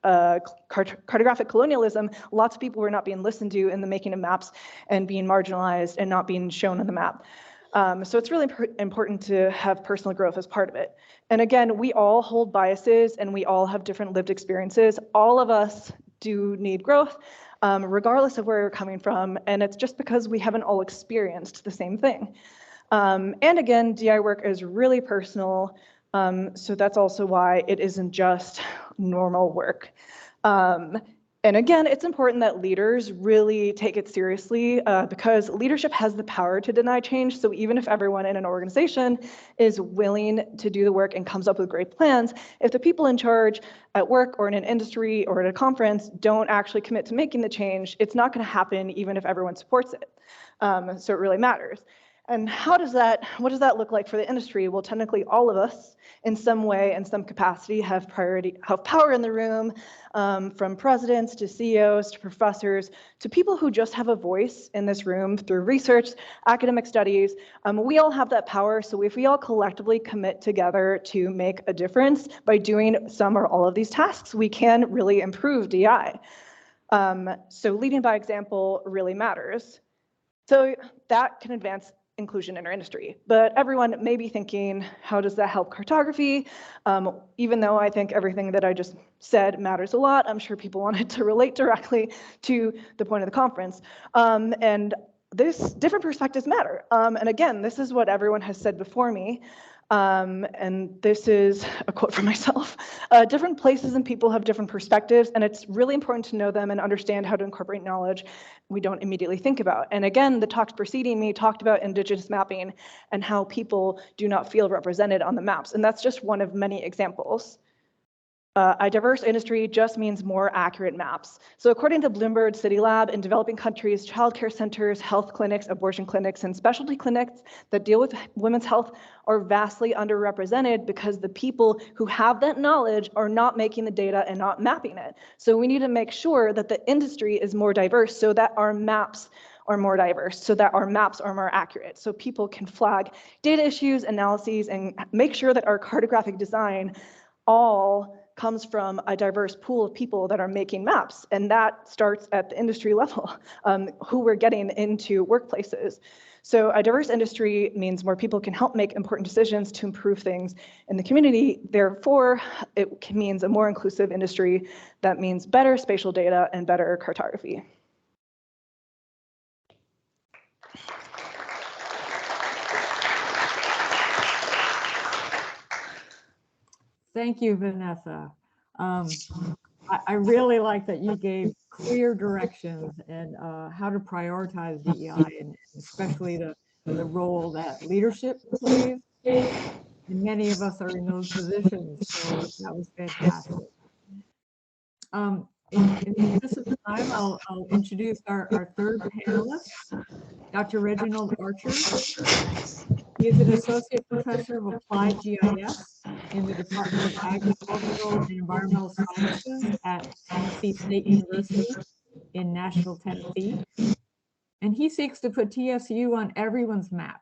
cartographic colonialism, lots of people were not being listened to in the making of maps and being marginalized and not being shown on the map. So it's really important to have personal growth as part of it. And again, we all hold biases and we all have different lived experiences. All of us do need growth, regardless of where you're coming from. And it's just because we haven't all experienced the same thing. And again, DI work is really personal. So that's also why it isn't just normal work. And again, it's important that leaders really take it seriously because leadership has the power to deny change. So even if everyone in an organization is willing to do the work and comes up with great plans, if the people in charge at work or in an industry or at a conference don't actually commit to making the change, it's not going to happen even if everyone supports it. So it really matters. And what does that look like for the industry? Well, technically all of us in some way, in some capacity, have power in the room, from presidents to CEOs to professors to people who just have a voice in this room through research, academic studies. We all have that power. So if we all collectively commit together to make a difference by doing some or all of these tasks, we can really improve DI. So leading by example really matters. So that can advance inclusion in our industry. But everyone may be thinking, how does that help cartography? Even though I think everything that I just said matters a lot, I'm sure people wanted to relate directly to the point of the conference. And this different perspectives matter. And again, this is what everyone has said before me. And this is a quote from myself. Different places and people have different perspectives, and it's really important to know them and understand how to incorporate knowledge we don't immediately think about. And again, the talks preceding me talked about Indigenous mapping and how people do not feel represented on the maps. And that's just one of many examples. A diverse industry just means more accurate maps. So according to Bloomberg City Lab, in developing countries, childcare centers, health clinics, abortion clinics, and specialty clinics that deal with women's health are vastly underrepresented because the people who have that knowledge are not making the data and not mapping it. So we need to make sure that the industry is more diverse so that our maps are more diverse, so that our maps are more accurate, so people can flag data issues, analyses, and make sure that our cartographic design all comes from a diverse pool of people that are making maps. And that starts at the industry level, who we're getting into workplaces. So a diverse industry means more people can help make important decisions to improve things in the community. Therefore, it means a more inclusive industry that means better spatial data and better cartography. Thank you, Vanessa. I really like that you gave clear directions and how to prioritize DEI, and especially the role that leadership plays. And many of us are in those positions, so that was fantastic. In the interest of time, I'll introduce our third panelist, Dr. Reginald Archer. He is an associate professor of applied GIS in the Department of Agricultural and Environmental Sciences at Tennessee State University in Nashville, Tennessee. And he seeks to put TSU on everyone's map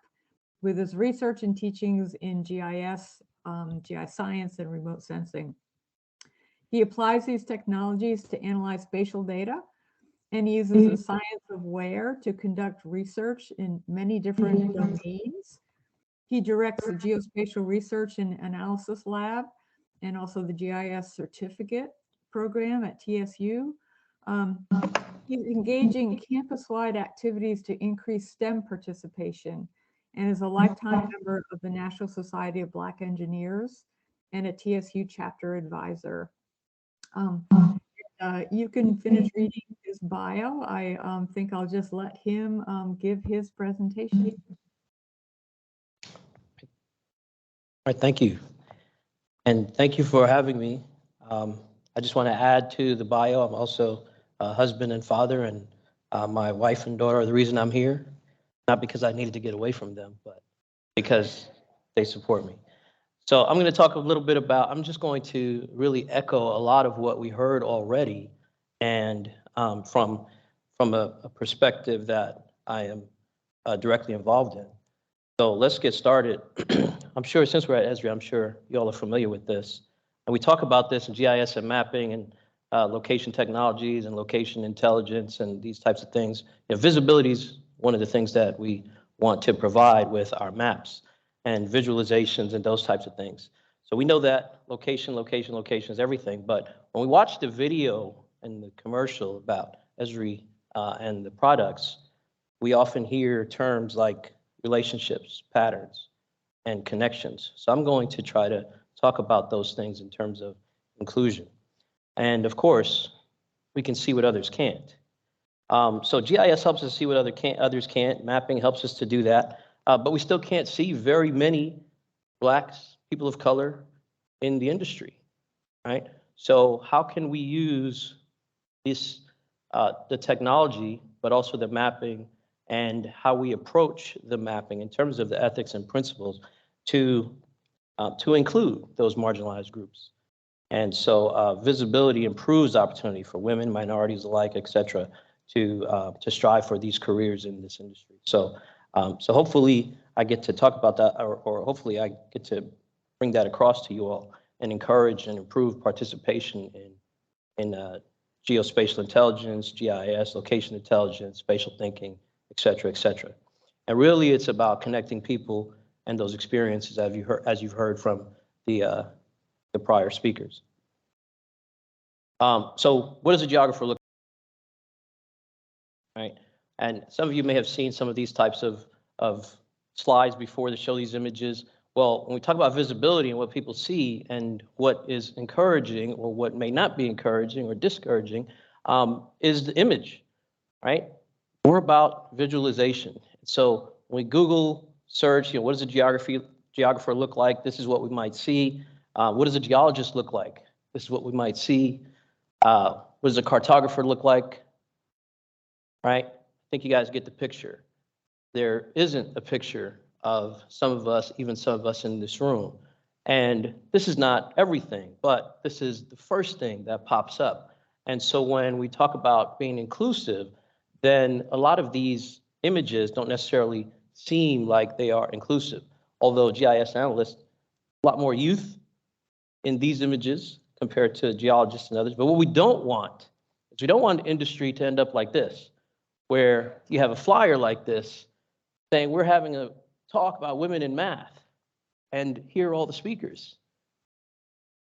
with his research and teachings in GIS, GIS science, and remote sensing. He applies these technologies to analyze spatial data and uses the science of where to conduct research in many different domains. He directs the Geospatial Research and Analysis Lab and also the GIS Certificate Program at TSU. He's engaging campus-wide activities to increase STEM participation and is a lifetime member of the National Society of Black Engineers and a TSU chapter advisor. You can finish reading his bio. I think I'll just let him give his presentation. All right, thank you. And thank you for having me. I just want to add to the bio, I'm also a husband and father, and my wife and daughter are the reason I'm here. Not because I needed to get away from them, but because they support me. So I'm going to talk a little bit about, I'm just going to really echo a lot of what we heard already, and from a perspective that I am directly involved in. So let's get started. I'm sure since we're at Esri, I'm sure you all are familiar with this. And we talk about this in GIS and mapping and location technologies and location intelligence and these types of things. You know, visibility is one of the things that we want to provide with our maps and visualizations and those types of things. So we know that location is everything. But when we watch the video and the commercial about Esri and the products, we often hear terms like relationships, patterns, and connections. So I'm going to try to talk about those things in terms of inclusion. And of course, we can see what others can't. So GIS helps us see what others can't. Mapping helps us to do that. But we still can't see very many Blacks, people of color in the industry, right? So how can we use this, the technology, but also the mapping and how we approach the mapping in terms of the ethics and principles to include those marginalized groups? And so visibility improves opportunity for women, minorities alike, et cetera, to strive for these careers in this industry. So, so hopefully I get to talk about that, or hopefully I get to bring that across to you all and encourage and improve participation in geospatial intelligence, GIS, location intelligence, spatial thinking, et cetera, et cetera. And really it's about connecting people and those experiences as you've heard from the prior speakers. So what does a geographer look like? Right? And some of you may have seen some of these types of slides before that show these images. Well, when we talk about visibility and what people see and what is encouraging or what may not be encouraging or discouraging is the image, right? We're about visualization. So when we Google search, you know, what does a geographer look like? This is what we might see. What does a geologist look like? This is what we might see. What does a cartographer look like? Right? I think you guys get the picture. There isn't a picture of some of us, even some of us in this room. And this is not everything, but this is the first thing that pops up. And so when we talk about being inclusive, then a lot of these images don't necessarily seem like they are inclusive. Although GIS analysts, a lot more youth in these images compared to geologists and others. But what we don't want is we don't want the industry to end up like this, where you have a flyer like this saying we're having a talk about women in math, and here are all the speakers.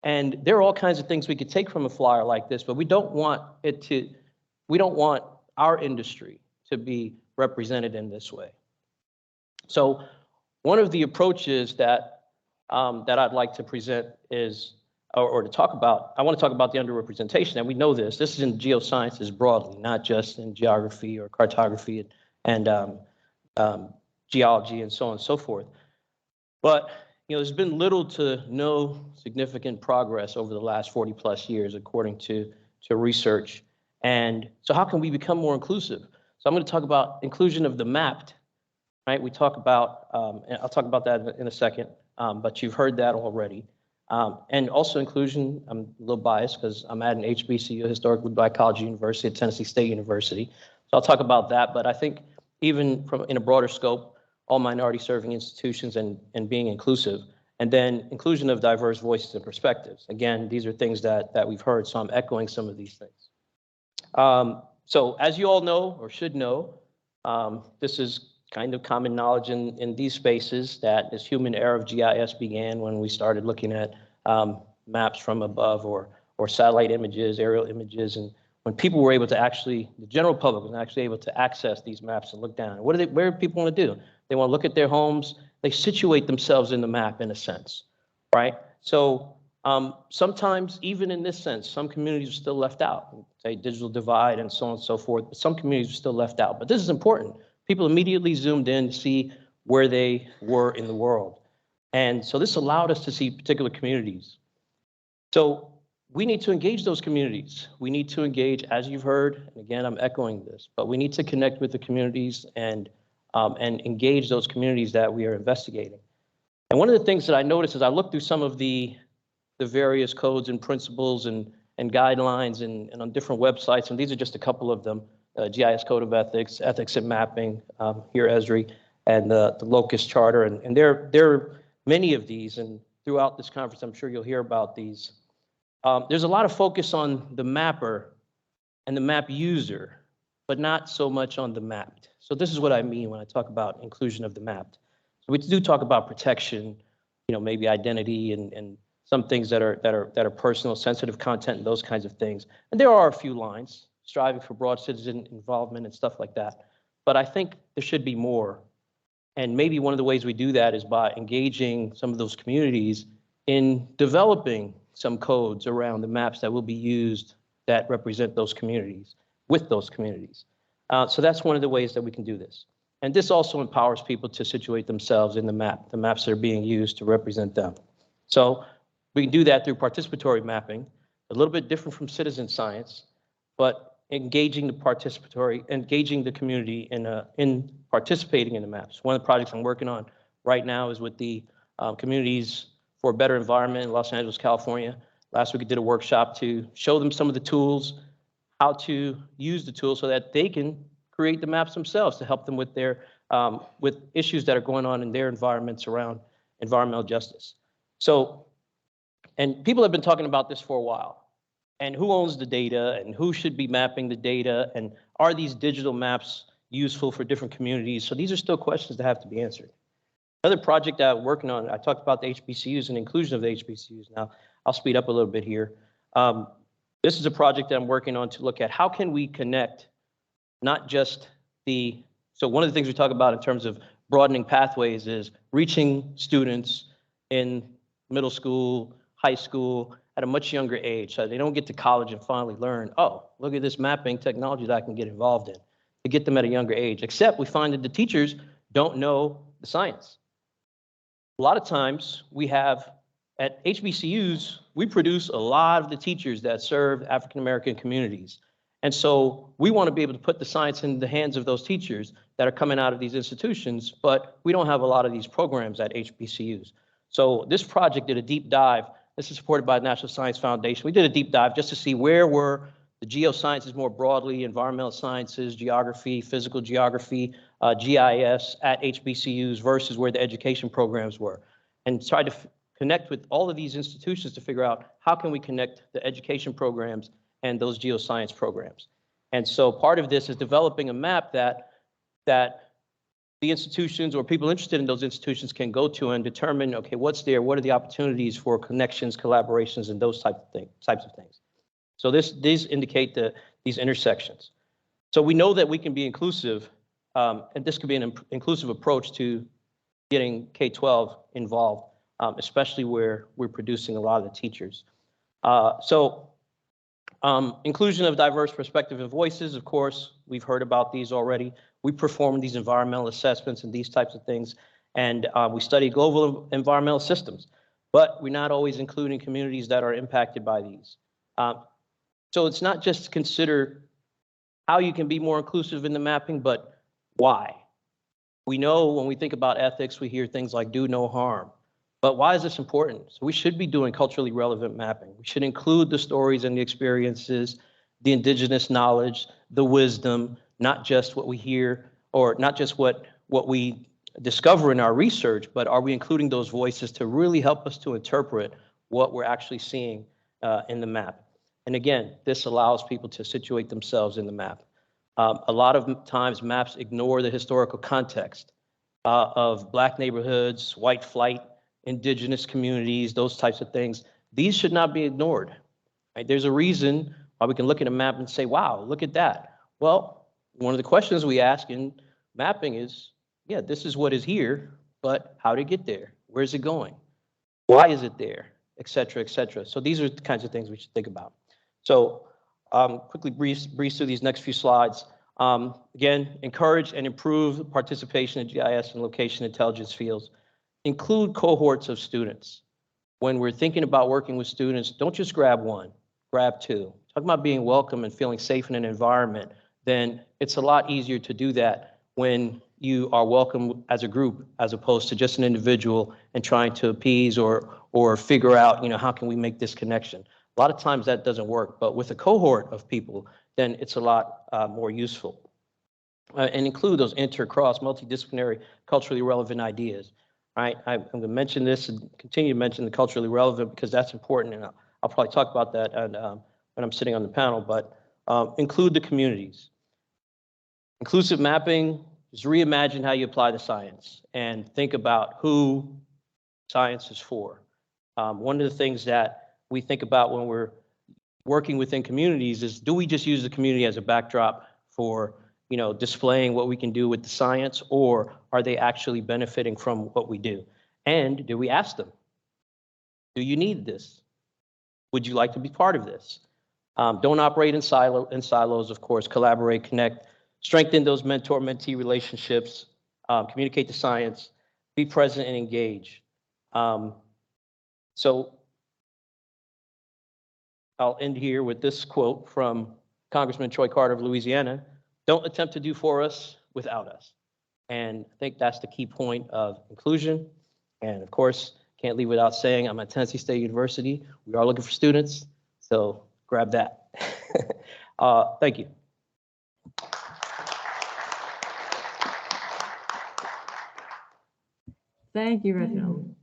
And there are all kinds of things we could take from a flyer like this, but we don't want our industry to be represented in this way. So one of the approaches that I'd like to present is, or to talk about, I want to talk about the underrepresentation, and we know this. This is in geosciences broadly, not just in geography or cartography and geology and so on and so forth. But you know, there's been little to no significant progress over the last 40 plus years, according to research. And so how can we become more inclusive? So I'm going to talk about inclusion of the mapped, right? We talk about, and I'll talk about that in a second, but you've heard that already. And also inclusion, I'm a little biased because I'm at an HBCU, Historically Black College University at Tennessee State University. So I'll talk about that, but I think even in a broader scope, all minority serving institutions and being inclusive, and then inclusion of diverse voices and perspectives. Again, these are things that we've heard, so I'm echoing some of these things. So as you all know, or should know, this is kind of common knowledge in these spaces that this human era of GIS began when we started looking at maps from above or satellite images, aerial images, and when people were able to actually, the general public was actually able to access these maps and look down. Where do people want to do? They want to look at their homes. They situate themselves in the map in a sense, right? So sometimes even in this sense, some communities are still left out, say digital divide and so on and so forth, but some communities are still left out. But this is important. People immediately zoomed in to see where they were in the world. And so this allowed us to see particular communities So we need to engage those communities. We need to engage, as you've heard, and again, I'm echoing this, but we need to connect with the communities and engage those communities that we are investigating. And one of the things that I noticed as I looked through some of the various codes and principles and guidelines and on different websites, and these are just a couple of them, GIS Code of Ethics, Ethics and Mapping, here Esri, and the Locust Charter, and there are many of these, and throughout this conference, I'm sure you'll hear about these. There's a lot of focus on the mapper and the map user, but not so much on the mapped. So this is what I mean when I talk about inclusion of the mapped. So we do talk about protection, maybe identity and some things that are personal, sensitive content and those kinds of things. And there are a few lines, striving for broad citizen involvement and stuff like that. But I think there should be more. And maybe one of the ways we do that is by engaging some of those communities in developing some codes around the maps that will be used that represent those communities, with those communities. So that's one of the ways that we can do this. And this also empowers people to situate themselves in the maps that are being used to represent them. So we can do that through participatory mapping, a little bit different from citizen science, but engaging the community in participating in the maps. One of the projects I'm working on right now is with the Communities for a Better Environment in Los Angeles, California. Last week I did a workshop to show them some of the tools, how to use the tools so that they can create the maps themselves to help them with their with issues that are going on in their environments around environmental justice. So, and people have been talking about this for a while. And who owns the data and who should be mapping the data, and are these digital maps useful for different communities? So these are still questions that have to be answered. Another project that I'm working on, I talked about the HBCUs and inclusion of the HBCUs. Now, I'll speed up a little bit here. This is a project that I'm working on to look at how can we connect not just so one of the things we talk about in terms of broadening pathways is reaching students in middle school, high school, at a much younger age, so they don't get to college and finally learn, oh, look at this mapping technology that I can get involved in, to get them at a younger age. Except we find that the teachers don't know the science. A lot of times we have, at HBCUs, we produce a lot of the teachers that serve African-American communities. And so we want to be able to put the science in the hands of those teachers that are coming out of these institutions, but we don't have a lot of these programs at HBCUs. So this project did a deep dive. This is supported by the National Science Foundation. We did a deep dive just to see where were the geosciences more broadly, environmental sciences, geography, physical geography, GIS at HBCUs versus where the education programs were, and tried to connect with all of these institutions to figure out how can we connect the education programs and those geoscience programs. And so part of this is developing a map that the institutions or people interested in those institutions can go to and determine, okay, what's there, what are the opportunities for connections, collaborations, and those types of things. So these indicate these intersections. So we know that we can be inclusive, and this could be an inclusive approach to getting K-12 involved, especially where we're producing a lot of the teachers. Inclusion of diverse perspectives and voices, of course, we've heard about these already. We perform these environmental assessments and these types of things, and we study global environmental systems, but we're not always including communities that are impacted by these. So it's not just consider how you can be more inclusive in the mapping, but why. We know when we think about ethics, we hear things like do no harm. But why is this important? So we should be doing culturally relevant mapping. We should include the stories and the experiences, the indigenous knowledge, the wisdom, not just what we hear or not just what we discover in our research, but are we including those voices to really help us to interpret what we're actually seeing in the map? And again, this allows people to situate themselves in the map. A lot of times maps ignore the historical context of Black neighborhoods, white flight, indigenous communities, those types of things. These should not be ignored. Right? There's a reason why we can look at a map and say, wow, look at that. Well, one of the questions we ask in mapping is, yeah, this is what is here, but how to get there? Where's it going? Why is it there? Et cetera, et cetera. So these are the kinds of things we should think about. So quickly breeze through these next few slides. Again, encourage and improve participation in GIS and location intelligence fields. Include cohorts of students. when we're thinking about working with students, don't just grab one, grab two. Talk about being welcome and feeling safe in an environment, then it's a lot easier to do that when you are welcome as a group, as opposed to just an individual and trying to appease or figure out, how can we make this connection? A lot of times that doesn't work, but with a cohort of people, then it's a lot more useful. And include those inter-cross, multidisciplinary, culturally relevant ideas, right? I'm going to mention this and continue to mention the culturally relevant because that's important, and I'll probably talk about that when I'm sitting on the panel, but include the communities. Inclusive mapping is reimagine how you apply the science and think about who science is for. One of the things that we think about when we're working within communities is, do we just use the community as a backdrop for displaying what we can do with the science, or are they actually benefiting from what we do? And do we ask them, do you need this? Would you like to be part of this? Don't operate in silos, of course, collaborate, connect, strengthen those mentor-mentee relationships, communicate the science, be present and engage. So I'll end here with this quote from Congressman Troy Carter of Louisiana: "Don't attempt to do for us without us." And I think that's the key point of inclusion. And of course, can't leave without saying I'm at Tennessee State University. We are looking for students, so grab that. Thank you. Thank you, Reginald.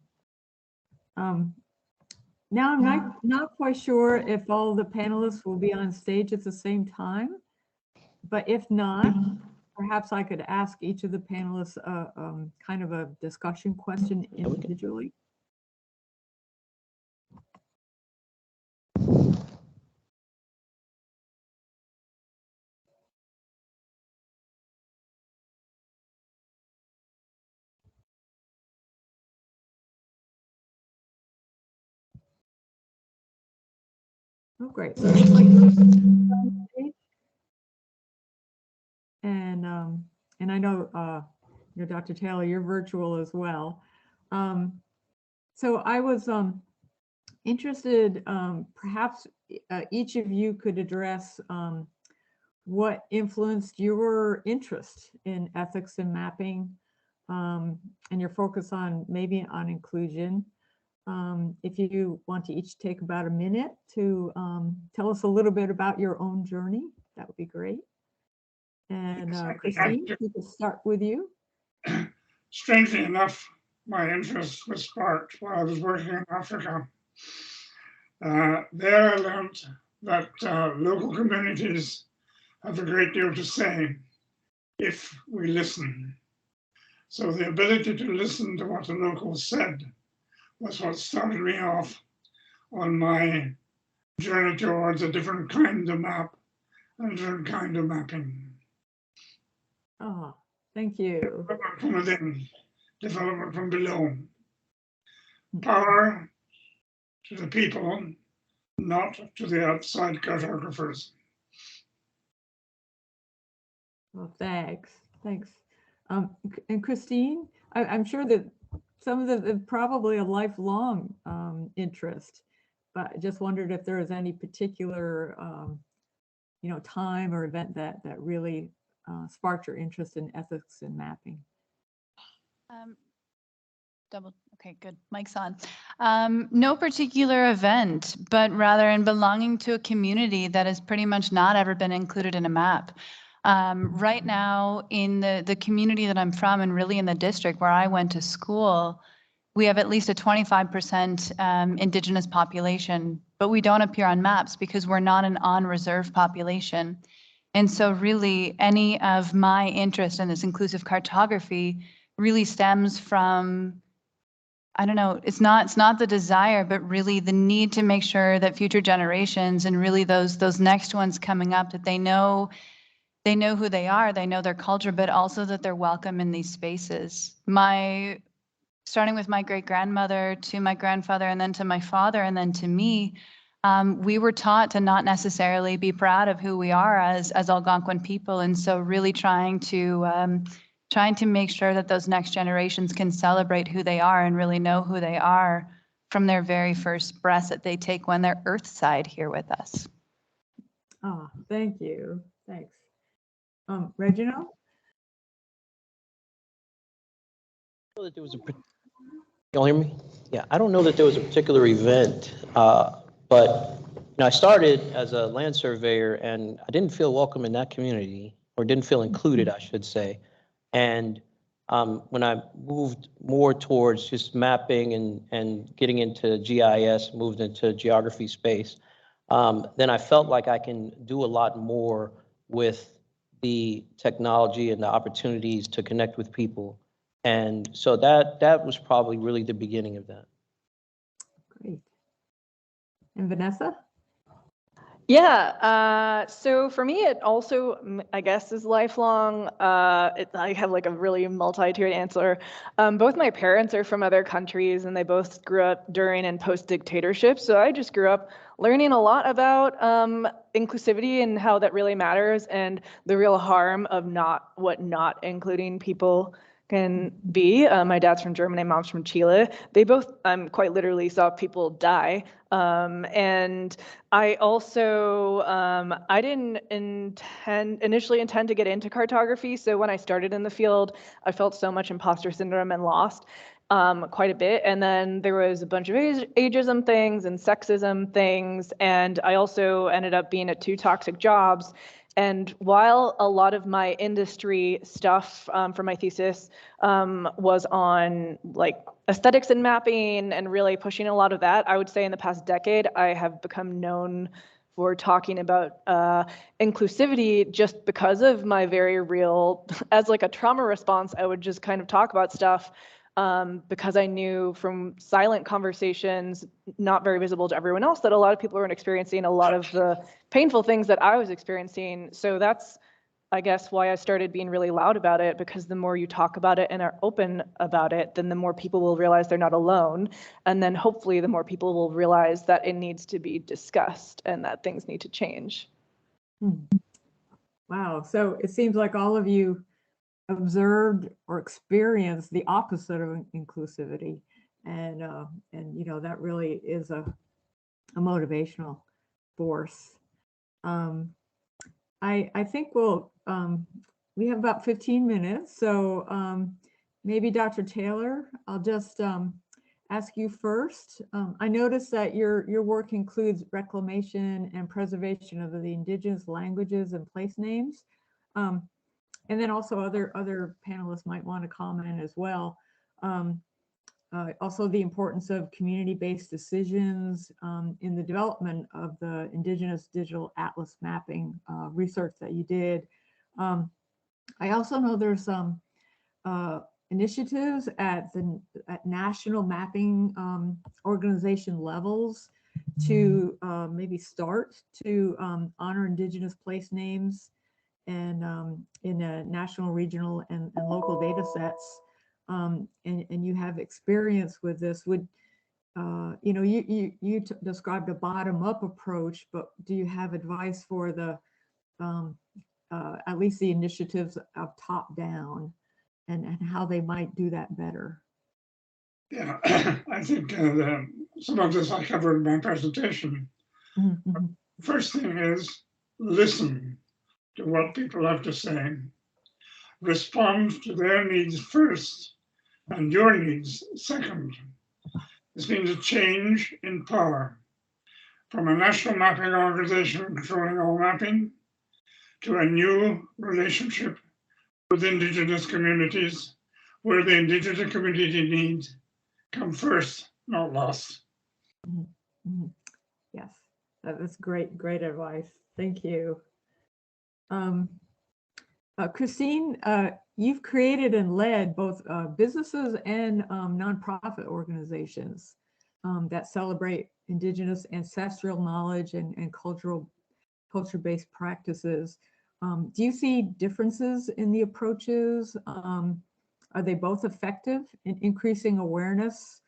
Now I'm not quite sure if all the panelists will be on stage at the same time, but if not, perhaps I could ask each of the panelists kind of a discussion question individually. Oh, great. So it looks like and I know Dr. Taylor, you're virtual as well. So I was interested, perhaps each of you could address what influenced your interest in ethics and mapping, and your focus on maybe on inclusion. If you want to each take about a minute to tell us a little bit about your own journey, that would be great. And Christine, we could start with you. Strangely enough, my interest was sparked while I was working in Africa. There I learned that local communities have a great deal to say if we listen. So the ability to listen to what the locals said was what started me off on my journey towards a different kind of map and a different kind of mapping. Oh, thank you. Development from within, development from below. Power to the people, not to the outside cartographers. Well, thanks. And Christine, I'm sure that some of the probably a lifelong interest, but I just wondered if there was any particular, time or event that really sparked your interest in ethics and mapping. Okay, good. Mic's on. No particular event, but rather in belonging to a community that has pretty much not ever been included in a map. Right now, in the community that I'm from, and really in the district where I went to school, we have at least a 25% Indigenous population, but we don't appear on maps because we're not an on-reserve population. And so really, any of my interest in this inclusive cartography really stems from, I don't know, it's not the desire, but really the need to make sure that future generations and really those next ones coming up, that they know who they are, they know their culture, but also that they're welcome in these spaces. Starting with my great-grandmother to my grandfather and then to my father and then to me, we were taught to not necessarily be proud of who we are as Algonquin people. And so really trying to make sure that those next generations can celebrate who they are and really know who they are from their very first breaths that they take when they're earthside here with us. Oh, thank you. Thanks. Reginald? know that there was a, y'all hear me? Yeah, I don't know that there was a particular event, but I started as a land surveyor and I didn't feel welcome in that community, or didn't feel included, I should say. And when I moved more towards just mapping and getting into GIS, moved into geography space, then I felt like I can do a lot more with the technology and the opportunities to connect with people. And so that was probably really the beginning of that. Great. And Vanessa? Yeah, so for me, it also, I guess, is lifelong. I have like a really multi-tiered answer. Both my parents are from other countries and they both grew up during and post dictatorship. So I just grew up learning a lot about inclusivity and how that really matters and the real harm of not including people can be. My dad's from Germany, mom's from Chile. They both quite literally saw people die. And I also, I didn't initially intend to get into cartography. So when I started in the field, I felt so much imposter syndrome and lost quite a bit. And then there was a bunch of ageism things and sexism things. And I also ended up being at 2 toxic jobs. And while a lot of my industry stuff for my thesis was on like aesthetics and mapping and really pushing a lot of that, I would say in the past decade, I have become known for talking about inclusivity just because of my very real, as like a trauma response, I would just kind of talk about stuff because I knew from silent conversations, not very visible to everyone else, that a lot of people weren't experiencing a lot of the painful things that I was experiencing. So that's, I guess, why I started being really loud about it, because the more you talk about it and are open about it, then the more people will realize they're not alone. And then hopefully the more people will realize that it needs to be discussed and that things need to change. Wow. So it seems like all of you observed or experienced the opposite of inclusivity. And you know, that really is a motivational force. I think we have about 15 minutes. So maybe Dr. Taylor, I'll just ask you first. I noticed that your work includes reclamation and preservation of the indigenous languages and place names. And then also other panelists might want to comment as well. Also the importance of community-based decisions in the development of the Indigenous Digital Atlas mapping research that you did. I also know there's some initiatives at national mapping organization levels to maybe start to honor Indigenous place names and in a national, regional, and local data sets, and you have experience with this. Would you know, you described a bottom-up approach, but do you have advice for the at least the initiatives of top-down and how they might do that better? Yeah, I think some of this I covered in my presentation. Mm-hmm. First thing is listen to what people have to say. Respond to their needs first and your needs second. This means a change in power from a national mapping organization controlling all mapping to a new relationship with Indigenous communities where the Indigenous community needs come first, not last. Mm-hmm. Yes, that's great advice. Thank you. Christine, you've created and led both businesses and nonprofit organizations that celebrate Indigenous ancestral knowledge and culture-based practices. Do you see differences in the approaches? Are they both effective in increasing awareness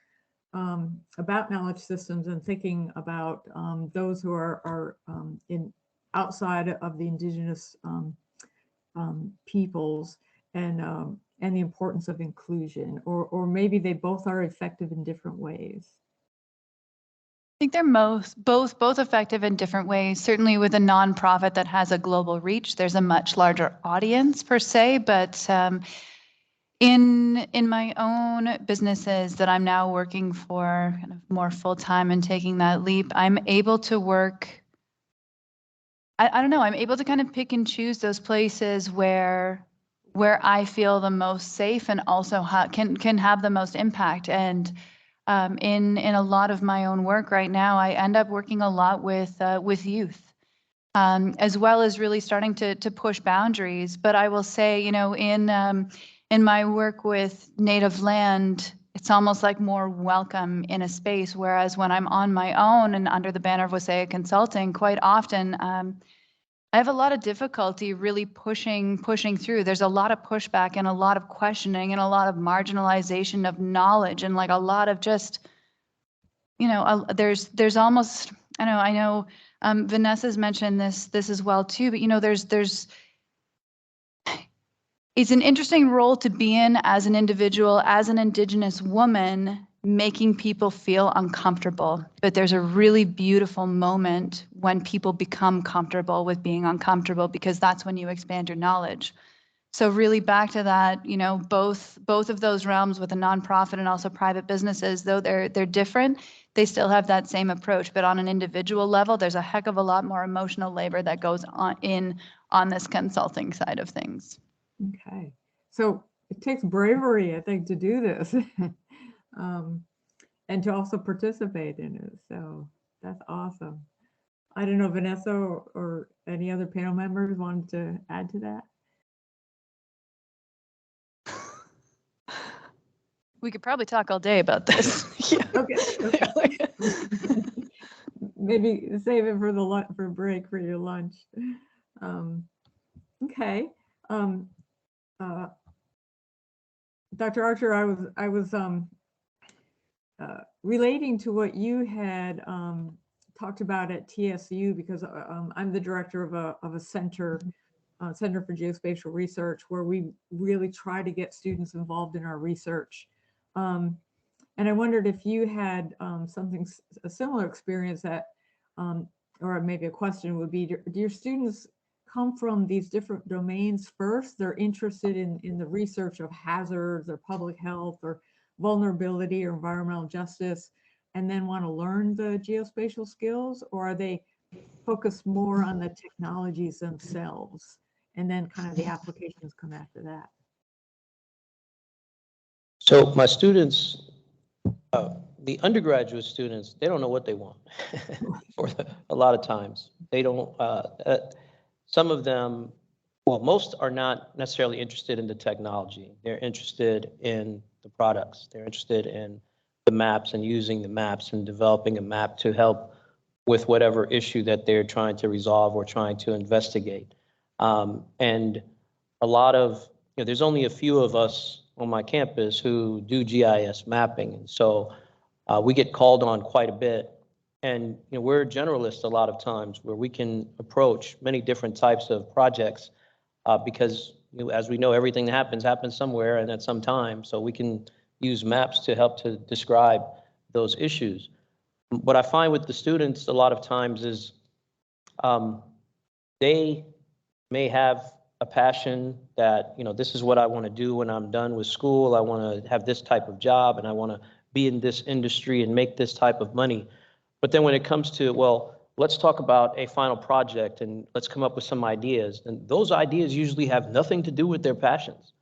about knowledge systems and thinking about those who are outside of the Indigenous peoples and the importance of inclusion, or maybe they both are effective in different ways? think they're both effective in different ways. Certainly with a nonprofit that has a global reach, there's a much larger audience per se, but in my own businesses that I'm now working for kind of more full-time and taking that leap, I'm able to work, I don't know, I'm able to kind of pick and choose those places where I feel the most safe and also can have the most impact. And in a lot of my own work right now, I end up working a lot with youth, as well as really starting to push boundaries. But I will say, you know, in my work with Native Land, it's almost like more welcome in a space. Whereas when I'm on my own and under the banner of Wasaya Consulting, quite often I have a lot of difficulty really pushing through. There's a lot of pushback and a lot of questioning and a lot of marginalization of knowledge and like a lot of just, you know, there's almost, I know Vanessa's mentioned this as well too, but you know, it's an interesting role to be in as an individual, as an Indigenous woman, making people feel uncomfortable. But there's a really beautiful moment when people become comfortable with being uncomfortable, because that's when you expand your knowledge. So really back to that, you know, both of those realms with a nonprofit and also private businesses, though they're different, they still have that same approach. But on an individual level, there's a heck of a lot more emotional labor that goes on this consulting side of things. Okay, so it takes bravery, I think, to do this and to also participate in it. So that's awesome. I don't know, Vanessa or any other panel members wanted to add to that? We could probably talk all day about this. Okay. Maybe save it for break for your lunch. Okay. Dr. Archer, I was relating to what you had talked about at TSU, because I'm the director of a center for Geospatial Research, where we really try to get students involved in our research. And I wondered if you had a similar experience that, or maybe a question would be, do your students come from these different domains first? They're interested in the research of hazards or public health or vulnerability or environmental justice, and then want to learn the geospatial skills? Or are they focused more on the technologies themselves, and then kind of the applications come after that? So my students, the undergraduate students, they don't know what they want a lot of times. They don't, some of them, well, most are not necessarily interested in the technology. They're interested in the products. They're interested in the maps and using the maps and developing a map to help with whatever issue that they're trying to resolve or trying to investigate. And a lot of, there's only a few of us on my campus who do GIS mapping. And so we get called on quite a bit. And we're generalists a lot of times, where we can approach many different types of projects because as we know, everything that happens somewhere and at some time. So we can use maps to help to describe those issues. What I find with the students a lot of times is they may have a passion that, this is what I want to do when I'm done with school. I want to have this type of job and I want to be in this industry and make this type of money. But then when it comes to, well, let's talk about a final project and let's come up with some ideas. And those ideas usually have nothing to do with their passions.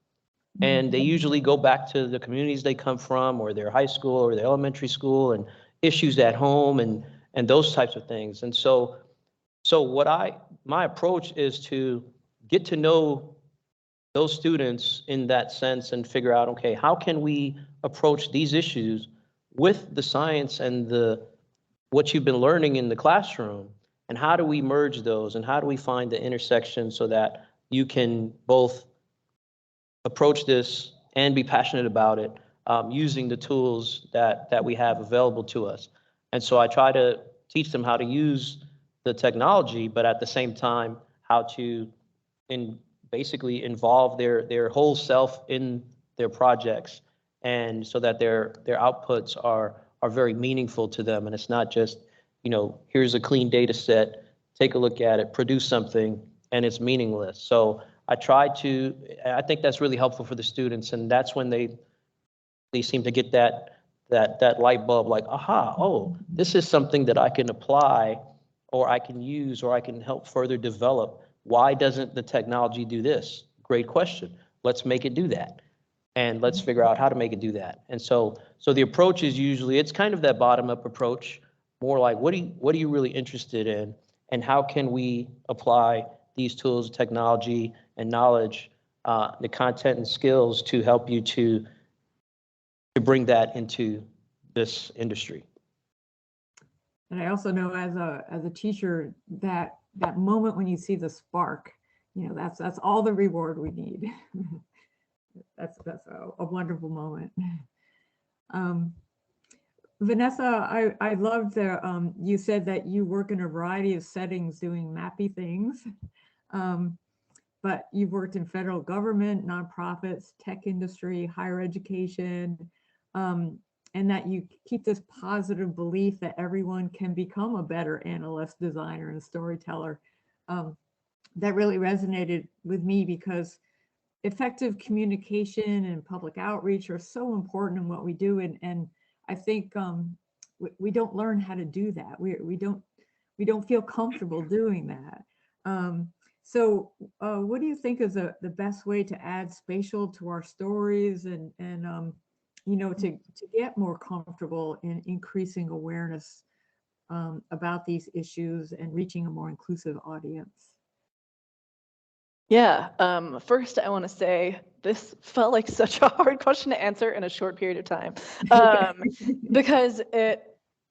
And they usually go back to the communities they come from, or their high school or their elementary school, and issues at home and those types of things. And so my approach is to get to know those students in that sense and figure out, okay, how can we approach these issues with the science and what you've been learning in the classroom, and how do we merge those, and how do we find the intersection so that you can both approach this and be passionate about it using the tools that we have available to us. And so I try to teach them how to use the technology, but at the same time, how to basically involve their whole self in their projects, and so that their outputs are are very meaningful to them. And it's not just, here's a clean data set, take a look at it, produce something, and it's meaningless. So I think that's really helpful for the students. And that's when they seem to get that light bulb, like, aha, oh, this is something that I can apply, or I can use, or I can help further develop. Why doesn't the technology do this? Great question. Let's make it do that. And let's figure out how to make it do that. And so the approach is usually, it's kind of that bottom-up approach, more like, what are you really interested in? And how can we apply these tools, technology, and knowledge, the content and skills to help you to bring that into this industry? And I also know as a teacher that moment when you see the spark, that's all the reward we need. That's a wonderful moment. Vanessa, I loved you said that you work in a variety of settings doing mappy things, but you've worked in federal government, nonprofits, tech industry, higher education, and that you keep this positive belief that everyone can become a better analyst, designer, and storyteller. That really resonated with me because effective communication and public outreach are so important in what we do. And I think we don't learn how to do that. We don't feel comfortable doing that. So what do you think is the best way to add spatial to our stories and to get more comfortable in increasing awareness about these issues and reaching a more inclusive audience? Yeah, first I want to say this felt like such a hard question to answer in a short period of time, because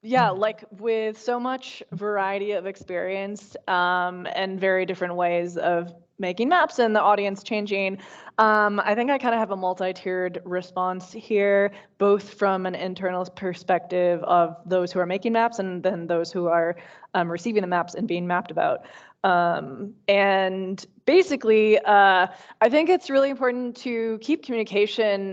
like with so much variety of experience and very different ways of making maps and the audience changing, I think I kind of have a multi-tiered response here, both from an internal perspective of those who are making maps and then those who are receiving the maps and being mapped about. And basically, I think it's really important to keep communication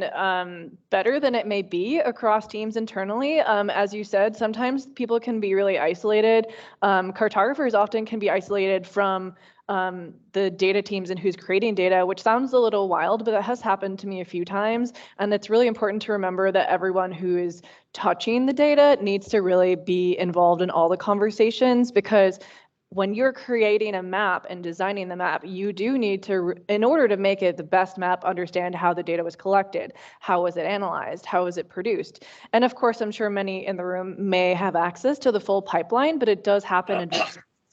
better than it may be across teams internally. As you said, sometimes people can be really isolated. Cartographers often can be isolated from the data teams and who's creating data, which sounds a little wild, but that has happened to me a few times. And it's really important to remember that everyone who is touching the data needs to really be involved in all the conversations, because when you're creating a map and designing the map, you do need to, in order to make it the best map, understand how the data was collected, how was it analyzed, how was it produced. And of course, I'm sure many in the room may have access to the full pipeline, but it does happen in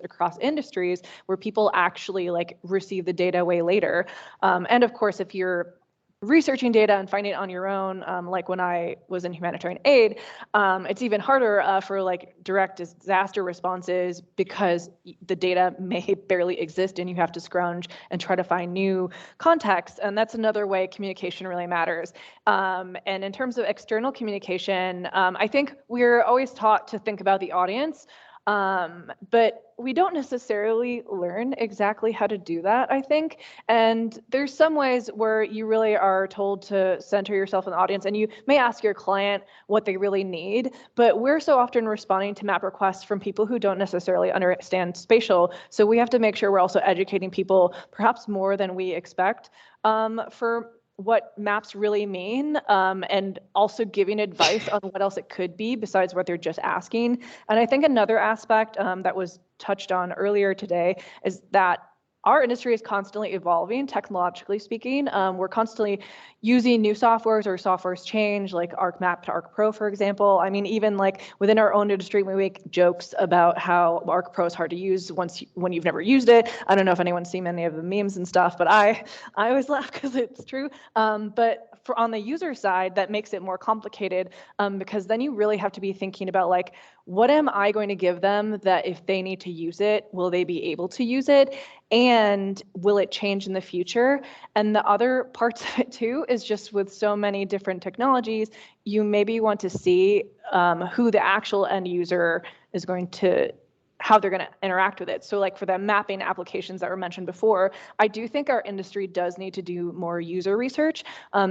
across industries where people actually receive the data way later. And of course, if you're researching data and finding it on your own, like when I was in humanitarian aid, it's even harder for direct disaster responses because the data may barely exist and you have to scrounge and try to find new context. And that's another way communication really matters. And in terms of external communication, I think we're always taught to think about the audience. But we don't necessarily learn exactly how to do that, I think. And there's some ways where you really are told to center yourself in the audience, and you may ask your client what they really need, but we're so often responding to map requests from people who don't necessarily understand spatial. So we have to make sure we're also educating people perhaps more than we expect for what maps really mean, and also giving advice on what else it could be besides what they're just asking. And I think another aspect that was touched on earlier today is that our industry is constantly evolving, technologically speaking. We're constantly using new softwares, or softwares change, like ArcMap to ArcPro, for example. I mean, even within our own industry, we make jokes about how ArcPro is hard to use when you've never used it. I don't know if anyone's seen any of the memes and stuff, but I always laugh because it's true. But on the user side, that makes it more complicated, because then you really have to be thinking about what am I going to give them that if they need to use it, will they be able to use it? And will it change in the future? And the other parts of it too is just with so many different technologies, you maybe want to see who the actual end user is going to how they're going to interact with it. So like for the mapping applications that were mentioned before, I do think our industry does need to do more user research,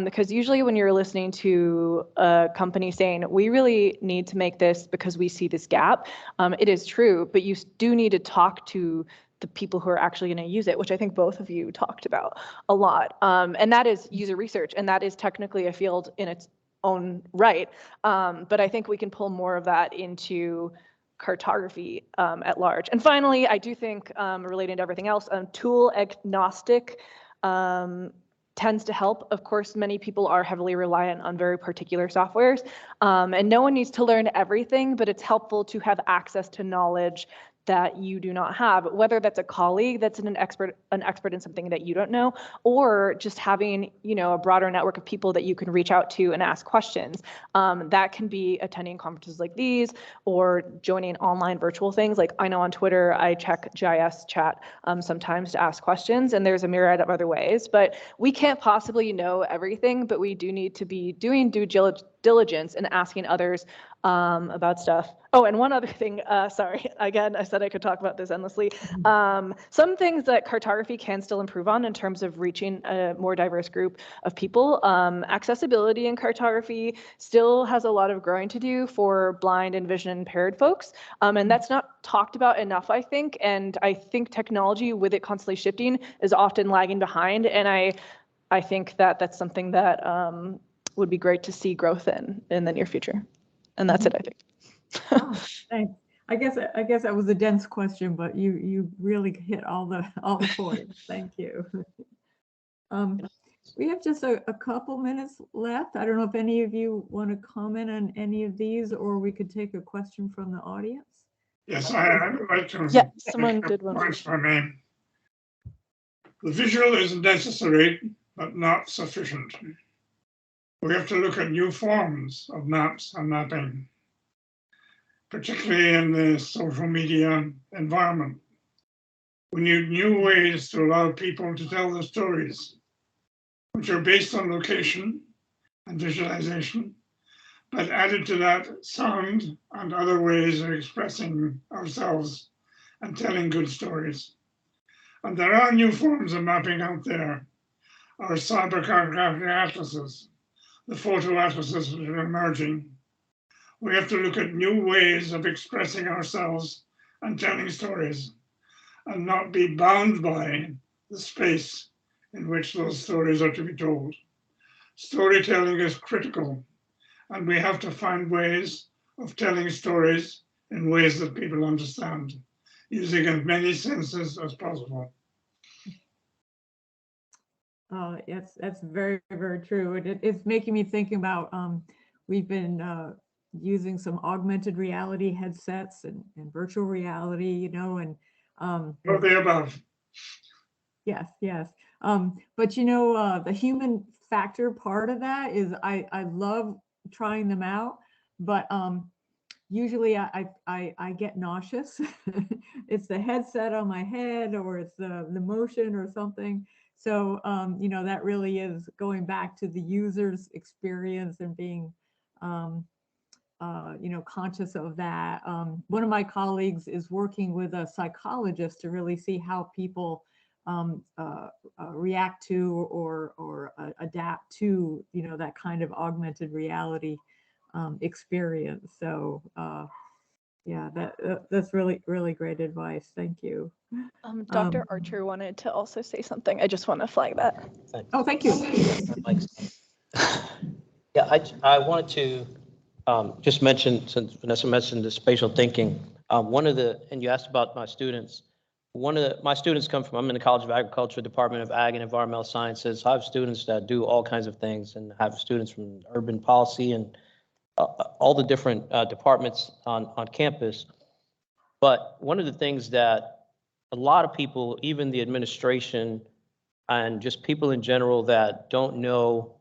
because usually when you're listening to a company saying, we really need to make this because we see this gap, it is true, but you do need to talk to the people who are actually going to use it, which I think both of you talked about a lot. And that is user research, and that is technically a field in its own right. But I think we can pull more of that into cartography at large. And finally, I do think, relating to everything else, tool agnostic tends to help. Of course, many people are heavily reliant on very particular softwares, and no one needs to learn everything, but it's helpful to have access to knowledge that you do not have, whether that's a colleague that's an expert in something that you don't know, or just having, you know, a broader network of people that you can reach out to and ask questions. That can be attending conferences like these or joining online virtual things. Like I know on Twitter, I check GIS chat sometimes to ask questions, and there's a myriad of other ways, but we can't possibly know everything, but we do need to be doing due diligence and asking others about stuff. Oh, and one other thing, sorry, again, I said I could talk about this endlessly. Some things that cartography can still improve on in terms of reaching a more diverse group of people. Accessibility in cartography still has a lot of growing to do for blind and vision impaired folks. And that's not talked about enough, I think. And I think technology, with it constantly shifting, is often lagging behind. And I think that that's something that would be great to see growth in the near future. And that's it, I think. Oh, thanks. I guess that was a dense question, but you really hit all the points. Thank you. We have just a couple minutes left. I don't know if any of you want to comment on any of these, or we could take a question from the audience. Yes, I would like to. Yeah, someone did one. Points for me. The visual is necessary, but not sufficient. We have to look at new forms of maps and mapping, particularly in the social media environment. We need new ways to allow people to tell their stories, which are based on location and visualization, but added to that, sound and other ways of expressing ourselves and telling good stories. And there are new forms of mapping out there. Our cybercartographic atlases, the photo atlases that are emerging. We have to look at new ways of expressing ourselves and telling stories, and not be bound by the space in which those stories are to be told. Storytelling is critical, and we have to find ways of telling stories in ways that people understand, using as many senses as possible. Yes, that's very, very true. It's making me think about, we've been using some augmented reality headsets and virtual reality, you know, and Or the above. yes. But you know, the human factor part of that is I love trying them out, but usually I get nauseous. It's the headset on my head, or it's the motion or something. So, you know, that really is going back to the user's experience and being, you know, conscious of that. One of my colleagues is working with a psychologist to really see how people react to or adapt to, you know, that kind of augmented reality experience. So, yeah, that's really, really great advice. Thank you. Dr. Archer wanted to also say something. I just want to flag that. Oh, thank you. Yeah, I wanted to just mention, since Vanessa mentioned the spatial thinking, and you asked about my students. My students come from, I'm in the College of Agriculture, Department of Ag and Environmental Sciences. I have students that do all kinds of things, and I have students from urban policy and all the different departments on campus. But one of the things that a lot of people, even the administration and just people in general that don't know,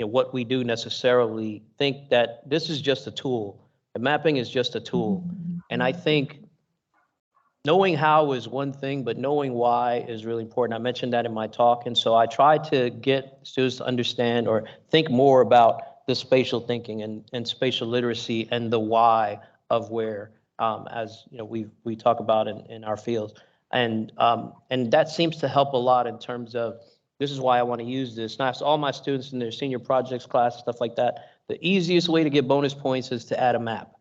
what we do necessarily, think that this is just a tool. The mapping is just a tool. And I think knowing how is one thing, but knowing why is really important. I mentioned that in my talk. And so I try to get students to understand or think more about the spatial thinking and spatial literacy and the why of where as you know, we talk about in our fields. And that seems to help a lot in terms of, this is why I want to use this. And I ask all my students in their senior projects class, stuff like that, the easiest way to get bonus points is to add a map.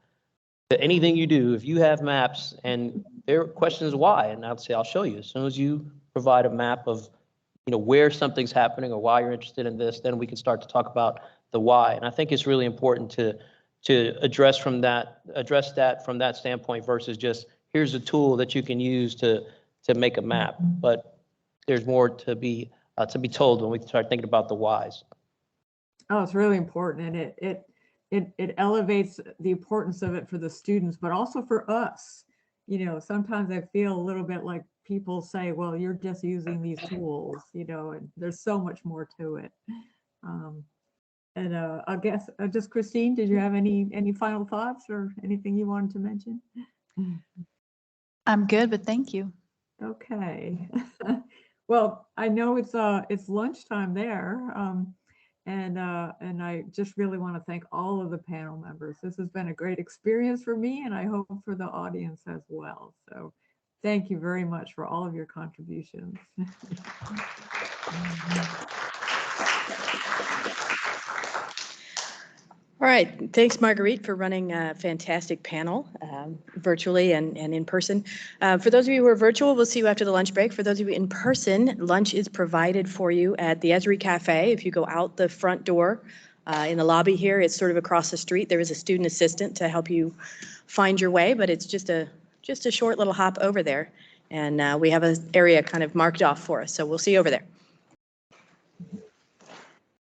To anything you do, if you have maps and their question is why, and I'll say, I'll show you. As soon as you provide a map of, you know, where something's happening or why you're interested in this, then we can start to talk about the why. And I think it's really important to address that from that standpoint versus just, here's a tool that you can use to make a map. But there's more to be told when we start thinking about the whys. Oh, it's really important, and it elevates the importance of it for the students, but also for us. You know, sometimes I feel a little bit like people say, well, you're just using these tools, you know, and there's so much more to it. I guess just Christine, did you have any final thoughts or anything you wanted to mention? I'm good, but thank you. Okay. Well, I know it's lunchtime there. And I just really want to thank all of the panel members. This has been a great experience for me, and I hope for the audience as well. So thank you very much for all of your contributions. All right, thanks Marguerite for running a fantastic panel virtually and in person. For those of you who are virtual, we'll see you after the lunch break. For those of you in person, lunch is provided for you at the Esri Cafe. If you go out the front door in the lobby here, it's sort of across the street. There is a student assistant to help you find your way, but it's just a short little hop over there. And we have an area kind of marked off for us, so we'll see you over there.